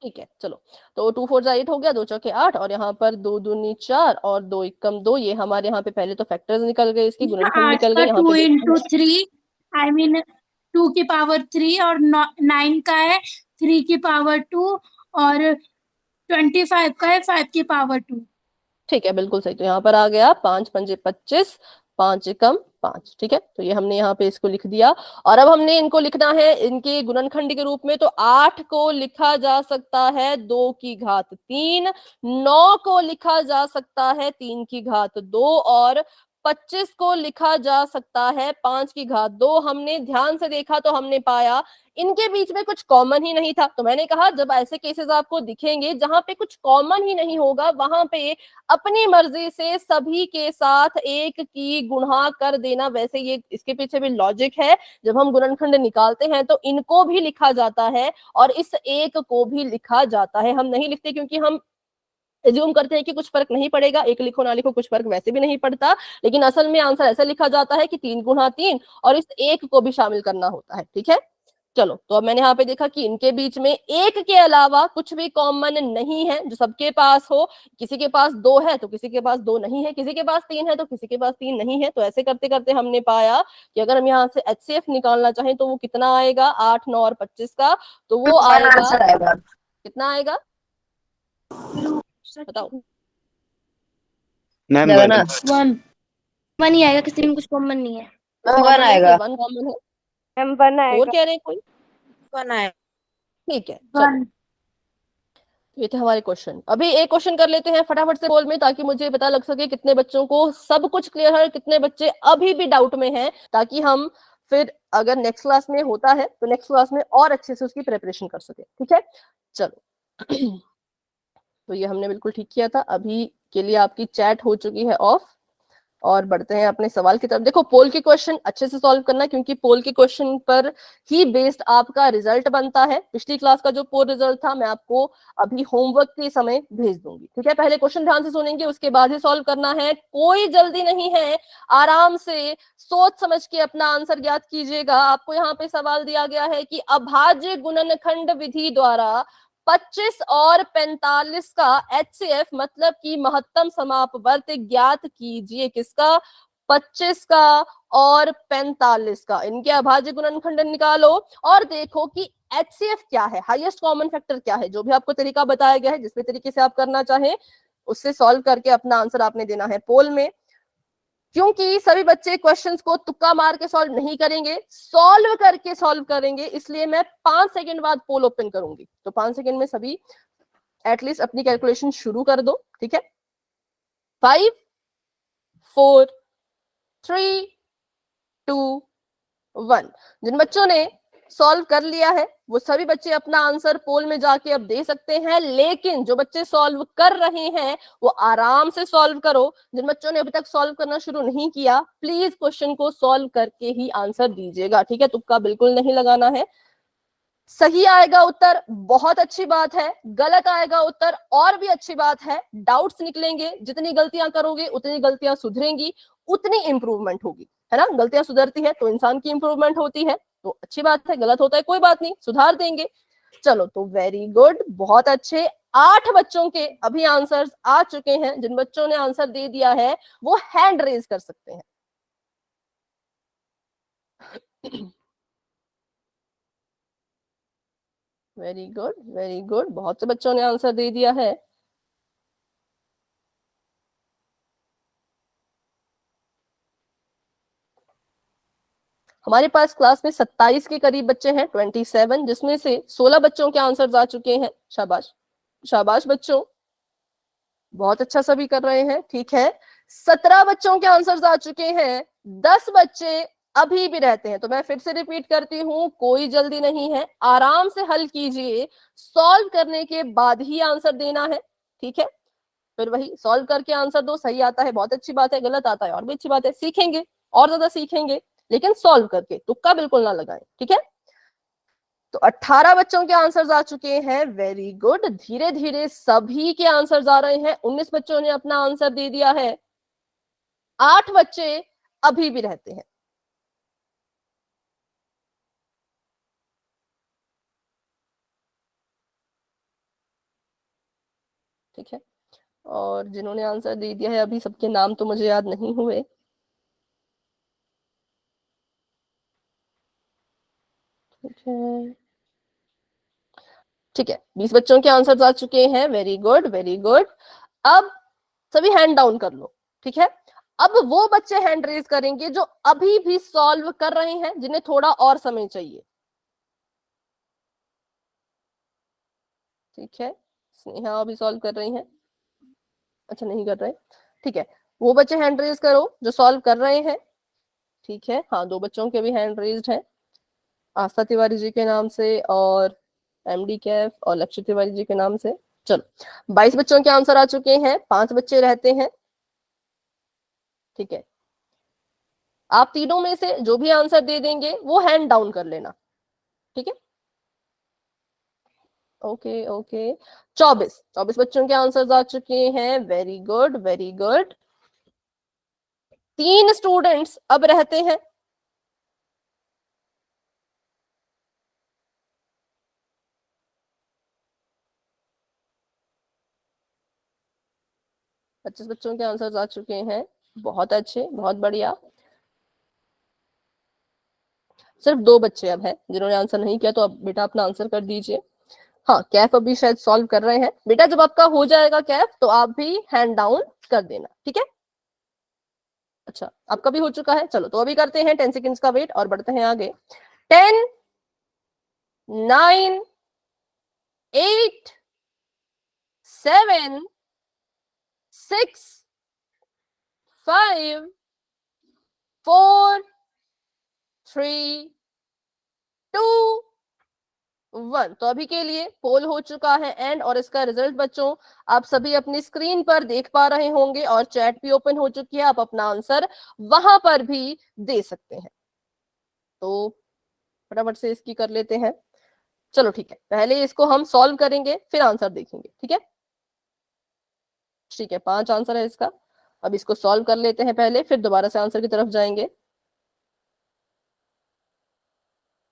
ठीक है चलो, तो 2 4 8 हो गया, 2 चौके 8 और यहाँ पर 2 दूनी 4 और 2 एकम 2, ये हमारे यहाँ पे पहले तो फैक्टर्स निकल गए, इसकी गुणनखंड 8 निकल का गए, यहाँ 2 पे इंटू 3 आई मीन 2 की पावर 3 और 9 का है 3 की पावर 2 और 25 का है 5 की पावर 2। ठीक है बिल्कुल सही। तो यहाँ पर आ गया 5 पंजे 25, 5 एकम 5। ठीक है, तो ये हमने यहाँ पे इसको लिख दिया। और अब हमने इनको लिखना है इनके गुणनखंड के रूप में। तो 8 को लिखा जा सकता है 2 की घात 3, 9 को लिखा जा सकता है 3 की घात 2 और 25 को लिखा जा सकता है 5 की घात 2। हमने ध्यान से देखा तो हमने पाया इनके बीच में कुछ कॉमन ही नहीं था। तो मैंने कहा जब ऐसे केसेस आपको दिखेंगे जहां पे कुछ कॉमन ही नहीं होगा, वहां पे अपनी मर्जी से सभी के साथ एक की गुणा कर देना। वैसे ये इसके पीछे भी लॉजिक है, जब हम गुणनखंड निकालते हैं तो इनको भी लिखा जाता है और इस एक को भी लिखा जाता है। हम नहीं लिखते क्योंकि हम एज्यूम करते हैं कि कुछ फर्क नहीं पड़ेगा, एक लिखो ना लिखो कुछ फर्क वैसे भी नहीं पड़ता, लेकिन असल में आंसर ऐसा लिखा जाता है कि 3 गुणा 3 और इस एक को भी शामिल करना होता है। ठीक है, चलो तो अब मैंने यहाँ पे देखा कि इनके बीच में एक के अलावा कुछ भी कॉमन नहीं है जो सबके पास हो। किसी के पास 2 है तो किसी के पास 2 नहीं है, किसी के पास 3 है तो किसी के पास 3 नहीं है। तो ऐसे करते करते हमने पाया कि अगर हम यहाँ से HCF निकालना चाहें तो वो कितना आएगा, 8 9 और 25 का, तो वो आएगा आंसर आएगा कितना आएगा बताओ। मैम ना 1। 1 ही आएगा, किसी में कुछ कॉमन नहीं है। मैम 1 कॉमन है, आएगा। 1 कॉमन है। मैम 1 4 आएगा। कह रहे हैं कोई? 1 आएगा। ठीक है चलो, ये थे हमारे क्वेश्चन। अभी एक क्वेश्चन कर लेते हैं फटाफट से बोल में, ताकि मुझे पता लग सके कितने बच्चों को सब कुछ क्लियर है, कितने बच्चे अभी भी डाउट में हैं, ताकि हम फिर अगर नेक्स्ट क्लास में होता है तो नेक्स्ट क्लास में और अच्छे से उसकी प्रिपरेशन कर सके। ठीक है चलो तो ये हमने बिल्कुल ठीक किया था। अभी के लिए आपकी चैट हो चुकी है ऑफ और बढ़ते हैं अपने सवाल की तरफ। देखो पोल के क्वेश्चन अच्छे से सॉल्व करना, क्योंकि पोल के क्वेश्चन पर ही बेस्ड आपका रिजल्ट बनता है। पिछली क्लास का जो पोल रिजल्ट था मैं आपको अभी होमवर्क के समय भेज दूंगी। ठीक है, पहले क्वेश्चन ध्यान से सुनेंगे, उसके बाद ही सॉल्व करना है। कोई जल्दी नहीं है, आराम से सोच समझ के अपना आंसर ज्ञात कीजिएगा। आपको यहाँ पे सवाल दिया गया है कि अभाज्य गुणनखंड विधि द्वारा 25 और 45 का HCF मतलब कि महत्तम समापवर्त ज्ञात कीजिए। किसका? 25 का और 45 का। इनके अभाज्य गुणनखंड निकालो और देखो कि HCF क्या है, हाईएस्ट कॉमन फैक्टर क्या है। जो भी आपको तरीका बताया गया है, जिस भी तरीके से आप करना चाहें उससे सॉल्व करके अपना आंसर आपने देना है पोल में। क्योंकि सभी बच्चे क्वेश्चंस को तुक्का मार के सॉल्व नहीं करेंगे, सॉल्व करके सॉल्व करेंगे, इसलिए मैं 5 सेकंड बाद पोल ओपन करूंगी। तो 5 सेकंड में सभी एटलीस्ट अपनी कैलकुलेशन शुरू कर दो। ठीक है, 5 4 3 2 1। जिन बच्चों ने सॉल्व कर लिया है वो सभी बच्चे अपना आंसर पोल में जाके अब दे सकते हैं, लेकिन जो बच्चे सॉल्व कर रहे हैं वो आराम से सॉल्व करो। जिन बच्चों ने अभी तक सॉल्व करना शुरू नहीं किया, प्लीज क्वेश्चन को सॉल्व करके ही आंसर दीजिएगा। ठीक है, तुक्का बिल्कुल नहीं लगाना है। सही आएगा उत्तर बहुत अच्छी बात है, गलत आएगा उत्तर और भी अच्छी बात है। डाउट्स निकलेंगे, जितनी गलतियां करोगे उतनी गलतियां सुधरेंगी, उतनी इंप्रूवमेंट होगी, है ना। गलतियां सुधरती है तो इंसान की इंप्रूवमेंट होती है, तो अच्छी बात है। गलत होता है कोई बात नहीं, सुधार देंगे। चलो तो वेरी गुड, बहुत अच्छे। 8 बच्चों के अभी आंसर्स आ चुके हैं। जिन बच्चों ने आंसर दे दिया है वो हैंड रेज कर सकते हैं। वेरी गुड वेरी गुड, बहुत से बच्चों ने आंसर दे दिया है। हमारे पास क्लास में 27 के करीब बच्चे हैं, 27, जिसमें से 16 बच्चों के आंसर्स आ चुके हैं। शाबाश शाबाश बच्चों, बहुत अच्छा सभी कर रहे हैं। ठीक है, 17 बच्चों के आंसर्स आ चुके हैं, 10 बच्चे अभी भी रहते हैं। तो मैं फिर से रिपीट करती हूँ, कोई जल्दी नहीं है, आराम से हल कीजिए, सॉल्व करने के बाद ही आंसर देना है। ठीक है, फिर वही सॉल्व करके आंसर दो, सही आता है बहुत अच्छी बात है, गलत आता है और भी अच्छी बात है, सीखेंगे और ज्यादा सीखेंगे, लेकिन सॉल्व करके, तुक्का बिल्कुल ना लगाएं, ठीक है। तो 18 बच्चों के आंसर्स आ चुके हैं, वेरी गुड। धीरे धीरे सभी के आंसर्स आ रहे हैं। 19 बच्चों ने अपना आंसर दे दिया है, 8 बच्चे अभी भी रहते हैं। ठीक है, और जिन्होंने आंसर दे दिया है अभी, सबके नाम तो मुझे याद नहीं हुए। ठीक है, ठीक है, 20 बच्चों के आंसर्स आ चुके हैं, वेरी गुड वेरी गुड। अब सभी हैंड डाउन कर लो, ठीक है। अब वो बच्चे हैंड रेज करेंगे जो अभी भी सॉल्व कर रहे हैं, जिन्हें थोड़ा और समय चाहिए। ठीक है, स्नेहा अभी सॉल्व कर रही हैं, अच्छा नहीं कर रहे, ठीक है। वो बच्चे हैंड रेज करो जो सॉल्व कर रहे हैं, ठीक है। हाँ, 2 बच्चों के भी हैंड रेज्ड हैं, आस्था तिवारी जी के नाम से और एमडी कैफ और लक्ष्य तिवारी जी के नाम से। चलो, 22 बच्चों के आंसर आ चुके हैं, 5 बच्चे रहते हैं, ठीक है। आप तीनों में से जो भी आंसर दे देंगे वो हैंड डाउन कर लेना, ठीक है। ओके ओके, 24 बच्चों के आंसर्स आ चुके हैं, very good very good. 3 students अब रहते हैं, पच्चीस बच्चों के आंसर्स आ चुके हैं, बहुत अच्छे बहुत बढ़िया। सिर्फ 2 बच्चे अब हैं जिन्होंने आंसर नहीं किया, तो अब बेटा अपना आंसर कर दीजिए। हाँ, कैफ अभी शायद सॉल्व कर रहे हैं। बेटा जब आपका हो जाएगा कैफ तो आप भी हैंड डाउन कर देना, ठीक है। अच्छा, आपका भी हो चुका है, चलो तो अभी करते हैं 10 सेकेंड्स का वेट और बढ़ते हैं आगे। 10 9 8 7 6 5 4 3 2 1। तो अभी के लिए पोल हो चुका है एंड, और इसका रिजल्ट बच्चों आप सभी अपनी स्क्रीन पर देख पा रहे होंगे, और चैट भी ओपन हो चुकी है, आप अपना आंसर वहां पर भी दे सकते हैं। तो फटाफट से इसकी कर लेते हैं। चलो ठीक है, पहले इसको हम सॉल्व करेंगे फिर आंसर देखेंगे, ठीक है। ठीक है, 5 आंसर है इसका, अब इसको सॉल्व कर लेते हैं पहले, फिर दोबारा से आंसर की तरफ जाएंगे।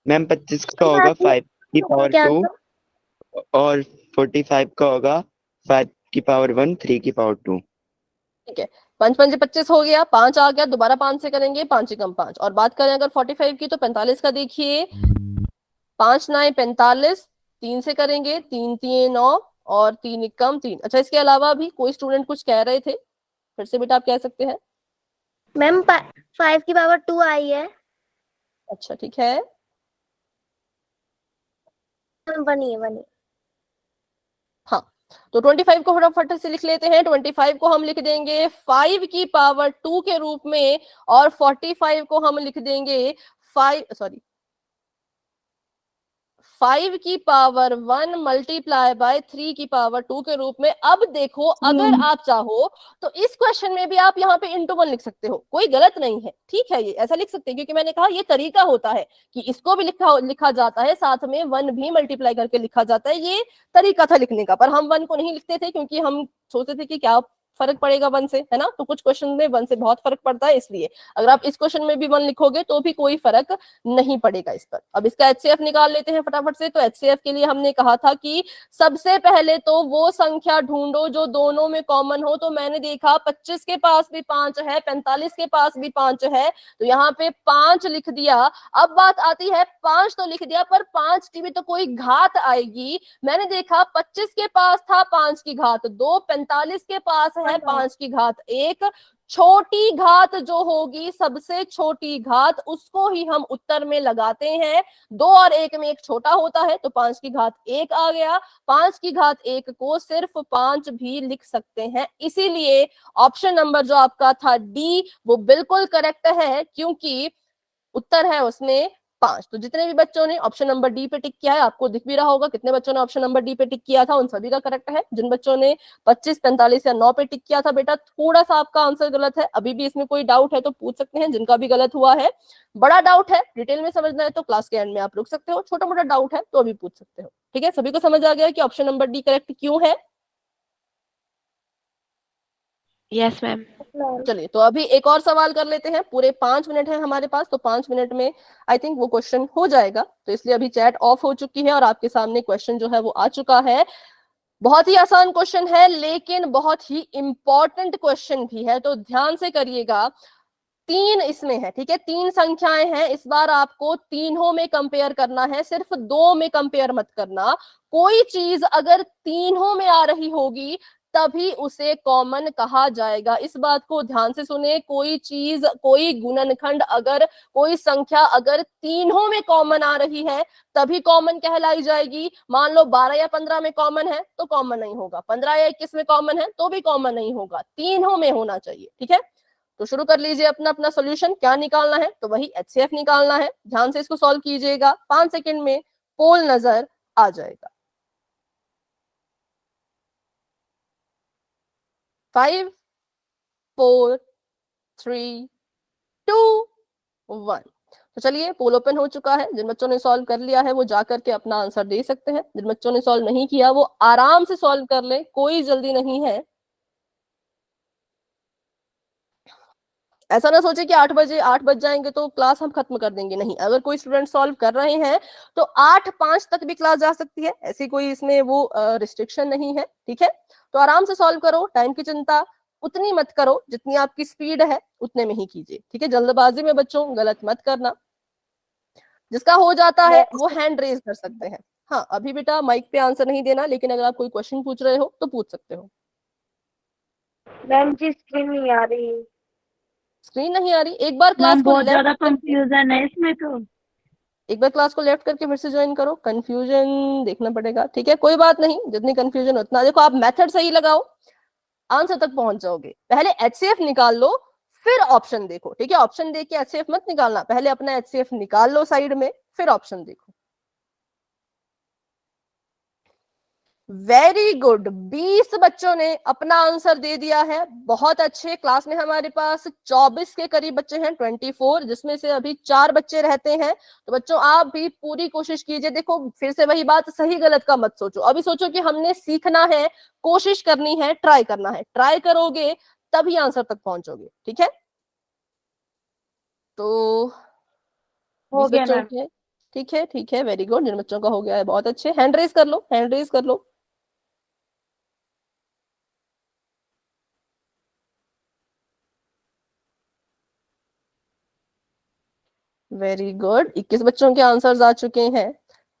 मैम 25 का होगा 5 की पावर क्या 2 और 45 का होगा 5 की पावर 1 3 की पावर 2। ठीक है, 5 5 25 हो गया, 5 आ गया, दोबारा 5 से करेंगे, 5 कम 5। और बात करें अगर 45 की, तो 45 का देखिए, 5 9 45, 3 से करेंगे, 3 3 9 और 3 कम 3। अच्छा, इसके अलावा भी कोई स्टूडेंट कुछ कह रहे थे, फिर से बेटा आप कह सकते हैं। मैम 5 की पावर 2 आई है, अच्छा ठीक है, बनी है। हाँ, तो 25 को फटाफट से लिख लेते हैं। 25 को हम लिख देंगे 5 की पावर 2 के रूप में, और 45 को हम लिख देंगे 5 की पावर 1 मल्टीप्लाई बाय 3 की पावर 2 के रूप में। अब देखो, अगर आप चाहो तो इस क्वेश्चन में भी आप यहाँ पे इंटू 1 लिख सकते हो, कोई गलत नहीं है, ठीक है, ये ऐसा लिख सकते हैं, क्योंकि मैंने कहा ये तरीका होता है कि इसको भी लिखा जाता है, साथ में 1 भी मल्टीप्लाई करके लिखा जाता है, ये तरीका था लिखने का। पर हम 1 को नहीं लिखते थे, क्योंकि हम सोचते थे कि क्या फर्क पड़ेगा 1 से, है ना। तो कुछ क्वेश्चन में 1 से बहुत फर्क पड़ता है, इसलिए अगर आप इस क्वेश्चन में भी 1 लिखोगे तो भी कोई फर्क नहीं पड़ेगा इस पर। अब इसका HCF निकाल लेते हैं फटाफट से। तो HCF के लिए हमने कहा था कि सबसे पहले तो वो संख्या ढूंढो जो दोनों में कॉमन हो। तो मैंने देखा 25 के पास भी 5 है, 45 के पास भी 5 है, तो यहाँ पे 5 लिख दिया। अब बात आती है, 5 तो लिख दिया, पर 5 की भी तो कोई घात आएगी। मैंने देखा 25 के पास था 5 की घात 2, 45 के पास है 5 की घात 1। छोटी घात जो होगी, सबसे छोटी घात, उसको ही हम उत्तर में लगाते हैं। 2 और 1 में 1 छोटा होता है, तो 5 की घात 1 आ गया। 5 की घात 1 को सिर्फ 5 भी लिख सकते हैं, इसीलिए ऑप्शन नंबर जो आपका था डी, वो बिल्कुल करेक्ट है, क्योंकि उत्तर है उसमें 5। तो जितने भी बच्चों ने ऑप्शन नंबर डी पे टिक किया है, आपको दिख भी रहा होगा कितने बच्चों ने ऑप्शन नंबर डी पे टिक किया था, उन सभी का करेक्ट है। जिन बच्चों ने 25, 45 या 9 पे टिक किया था, बेटा थोड़ा सा आपका आंसर गलत है। अभी भी इसमें कोई डाउट है तो पूछ सकते हैं, जिनका भी गलत हुआ है। बड़ा डाउट है, डिटेल में समझना है तो क्लास के एंड में आप रुक सकते हो, छोटा मोटा डाउट है तो अभी पूछ सकते हो। ठीक है, सभी को समझ आ गया कि ऑप्शन नंबर डी करेक्ट क्यों है? Yes ma'am. चलिए, तो अभी एक और सवाल कर लेते हैं। पूरे 5 मिनट है हमारे पास, तो 5 मिनट में आई थिंक वो क्वेश्चन हो जाएगा। तो इसलिए अभी चैट ऑफ हो चुकी है और आपके सामने क्वेश्चन जो है वो आ चुका है। बहुत ही आसान क्वेश्चन है, लेकिन बहुत ही इंपॉर्टेंट क्वेश्चन भी है, तो ध्यान से करिएगा। 3 इसमें है, ठीक है, 3 संख्याएं हैं। इस बार आपको तीनों में कंपेयर करना है, सिर्फ 2 में कंपेयर मत करना। कोई चीज अगर तीनों में आ रही होगी तभी उसे कॉमन कहा जाएगा। इस बात को ध्यान से सुने। कोई चीज, कोई गुणनखंड, अगर कोई संख्या अगर तीनों में कॉमन आ रही है तभी कॉमन कहलाई जाएगी। मान लो 12 या 15 में कॉमन है तो कॉमन नहीं होगा, 15 या 21 में कॉमन है तो भी कॉमन नहीं होगा, तीनों में होना चाहिए। ठीक है, तो शुरू कर लीजिए अपना अपना सोल्यूशन। क्या निकालना है? तो वही एचसीएफ निकालना है। ध्यान से इसको सॉल्व कीजिएगा, 5 सेकंड में पोल नजर आ जाएगा। 5, 4, 3, 2, 1। तो चलिए, पोल ओपन हो चुका है। जिन बच्चों ने सॉल्व कर लिया है वो जा करके अपना आंसर दे सकते हैं। जिन बच्चों ने सॉल्व नहीं किया वो आराम से सॉल्व कर ले, कोई जल्दी नहीं है। ऐसा ना सोचे कि 8 बज जाएंगे तो क्लास हम खत्म कर देंगे, नहीं। अगर कोई स्टूडेंट सॉल्व कर रहे हैं तो 8:05 तक भी क्लास जा सकती है, ऐसी कोई इसमें वो रिस्ट्रिक्शन नहीं है। ठीक है, तो आराम से सॉल्व करो, टाइम की चिंता उतनी मत करो, जितनी आपकी स्पीड है उतने में ही कीजिए। ठीक है, जल्दबाजी में बच्चों गलत मत करना। जिसका हो जाता है वो हैंड रेज कर सकते हैं। हाँ, अभी बेटा माइक पे आंसर नहीं देना, लेकिन अगर आप कोई क्वेश्चन पूछ रहे हो तो पूछ सकते हो। मैम जी स्क्रीन नहीं आ रही। स्क्रीन नहीं आ रही? एक बार क्लास मैम को बहुत ज्यादा लेफ्ट करके, कंफ्यूजन है इसमें तो। एक बार क्लास को लेफ्ट करके फिर से ज्वाइन करो, कंफ्यूजन देखना पड़ेगा। ठीक है, कोई बात नहीं, जितनी कंफ्यूजन उतना। देखो, आप मेथड सही लगाओ, आंसर तक पहुंच जाओगे। पहले एचसीएफ निकाल लो, फिर ऑप्शन देखो। ठीक है, ऑप्शन देख के एचसीएफ मत निकालना, पहले अपना एचसीएफ निकाल लो साइड में, फिर ऑप्शन देखो। वेरी गुड, 20 बच्चों ने अपना आंसर दे दिया है। बहुत अच्छे। क्लास में हमारे पास 24 के करीब बच्चे हैं, 24, जिसमें से अभी 4 बच्चे रहते हैं। तो बच्चों आप भी पूरी कोशिश कीजिए। देखो, फिर से वही बात, सही गलत का मत सोचो, अभी सोचो कि हमने सीखना है, कोशिश करनी है, ट्राई करना है। ट्राई करोगे तभी आंसर तक पहुंचोगे। ठीक है, तो हो 20 गया बच्चों मैम। के, ठीक है, ठीक है, वेरी गुड। जिन बच्चों का हो गया है बहुत अच्छे, हैंड रेज कर लो, हैंड रेज कर लो। वेरी गुड, 21 बच्चों के आंसर्स आ चुके हैं।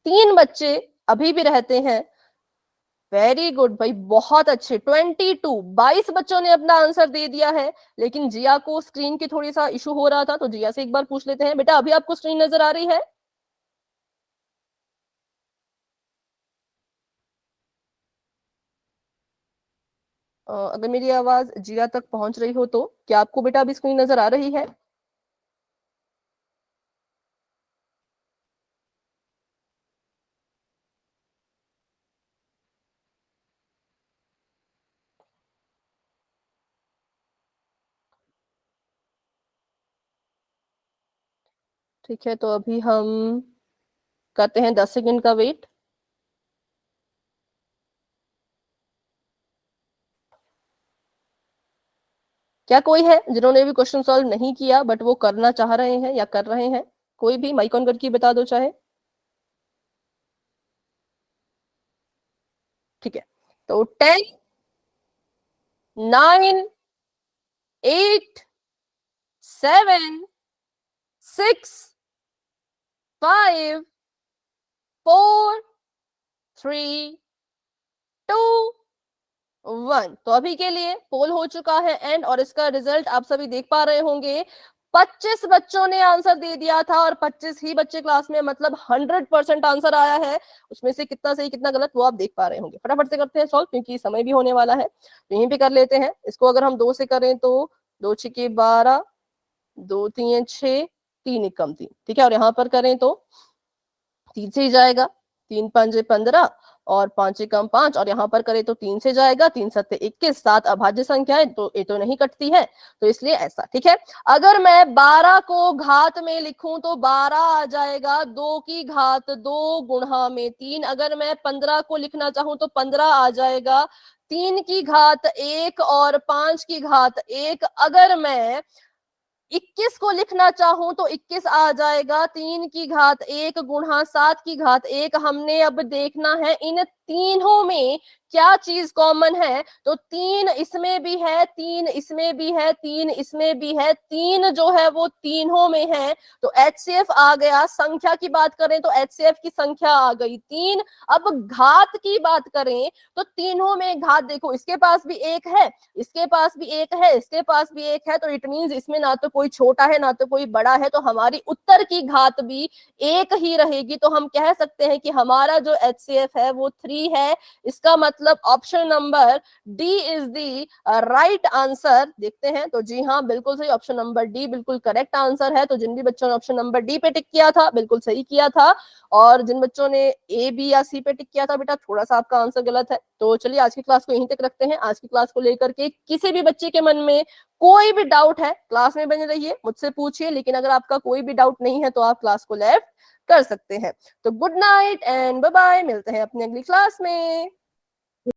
3 बच्चे अभी भी रहते हैं। वेरी गुड भाई, बहुत अच्छे। 22 बच्चों ने अपना आंसर दे दिया है, लेकिन जिया को स्क्रीन की थोड़ी सा इशू हो रहा था, तो जिया से एक बार पूछ लेते हैं। बेटा अभी आपको स्क्रीन नजर आ रही है? अगर मेरी आवाज जिया तक पहुंच रही हो तो क्या आपको बेटा अभी स्क्रीन नजर आ रही है? ठीक है, तो अभी हम करते हैं 10 सेकंड का वेट। क्या कोई है जिन्होंने भी क्वेश्चन सॉल्व नहीं किया बट वो करना चाह रहे हैं या कर रहे हैं? कोई भी माइक ऑन करके बता दो चाहे। ठीक है, तो 10, 9, 8, 7, 6, 5, 4, 3, 2, 1। तो अभी के लिए पोल हो चुका है एंड, और इसका रिजल्ट आप सभी देख पा रहे होंगे। 25 बच्चों ने आंसर दे दिया था और 25 ही बच्चे क्लास में, मतलब 100% आंसर आया है। उसमें से कितना सही कितना गलत वो आप देख पा रहे होंगे। फटाफट से करते हैं सॉल्व, क्योंकि समय भी होने वाला है। तो यहीं पे कर लेते हैं इसको। अगर हम 2 से करें तो 2 6 12, 2 3 6, 3 एकम 3, ठीक है। और यहाँ पर करें तो 3 से ही जाएगा, 3 पंजे 15 और 5 एकम 5, और यहाँ पर करें तो 3 से जाएगा, 3 सत्ते 21, 7 अभाज्य संख्या है तो ये तो नहीं कटती है, तो इसलिए ऐसा, ठीक है। अगर मैं 12 को घात में लिखूं तो 12 आ जाएगा 2 की घात 2 गुणा में 3। अगर मैं 15 को लिखना चाहूं तो 15 आ जाएगा 3 की घात 1 और 5 की घात 1। अगर मैं 21 को लिखना चाहूं तो 21 आ जाएगा 3 की घात 1 गुणा 7 की घात 1। हमने अब देखना है इन तीनों में क्या चीज कॉमन है, तो 3 इसमें भी है, 3 इसमें भी है, 3 इसमें भी है, 3 जो है वो तीनों में है, तो HCF आ गया। संख्या की बात करें तो HCF की संख्या आ गई 3। अब घात की बात करें तो तीनों में घात देखो, इसके पास भी 1 है, इसके पास भी 1 है, इसके पास भी 1 है, तो इट मींस इसमें ना तो कोई छोटा है ना तो कोई बड़ा है, तो हमारी उत्तर की घात भी 1 ही रहेगी। तो हम कह सकते हैं कि हमारा जो HCF है वो 3 है। इसका मतलब option number D is the right answer. देखते हैं तो जी हाँ, बिल्कुल सही, ऑप्शन नंबर डी बिल्कुल करेक्ट आंसर है। तो जिन भी बच्चों ने ऑप्शन नंबर डी पे टिक किया था बिल्कुल सही किया था, और जिन बच्चों ने ए बी या सी पे टिक किया था बेटा थोड़ा सा आपका आंसर गलत है। तो चलिए आज की क्लास को यहीं तक रखते हैं। आज की क्लास को लेकर के किसी भी बच्चे के मन में कोई भी डाउट है क्लास में बने रहिए, मुझसे पूछिए, लेकिन अगर आपका कोई भी डाउट नहीं है तो आप क्लास को लेफ्ट कर सकते हैं। तो good night and bye bye, मिलते हैं अपनी अगली क्लास में।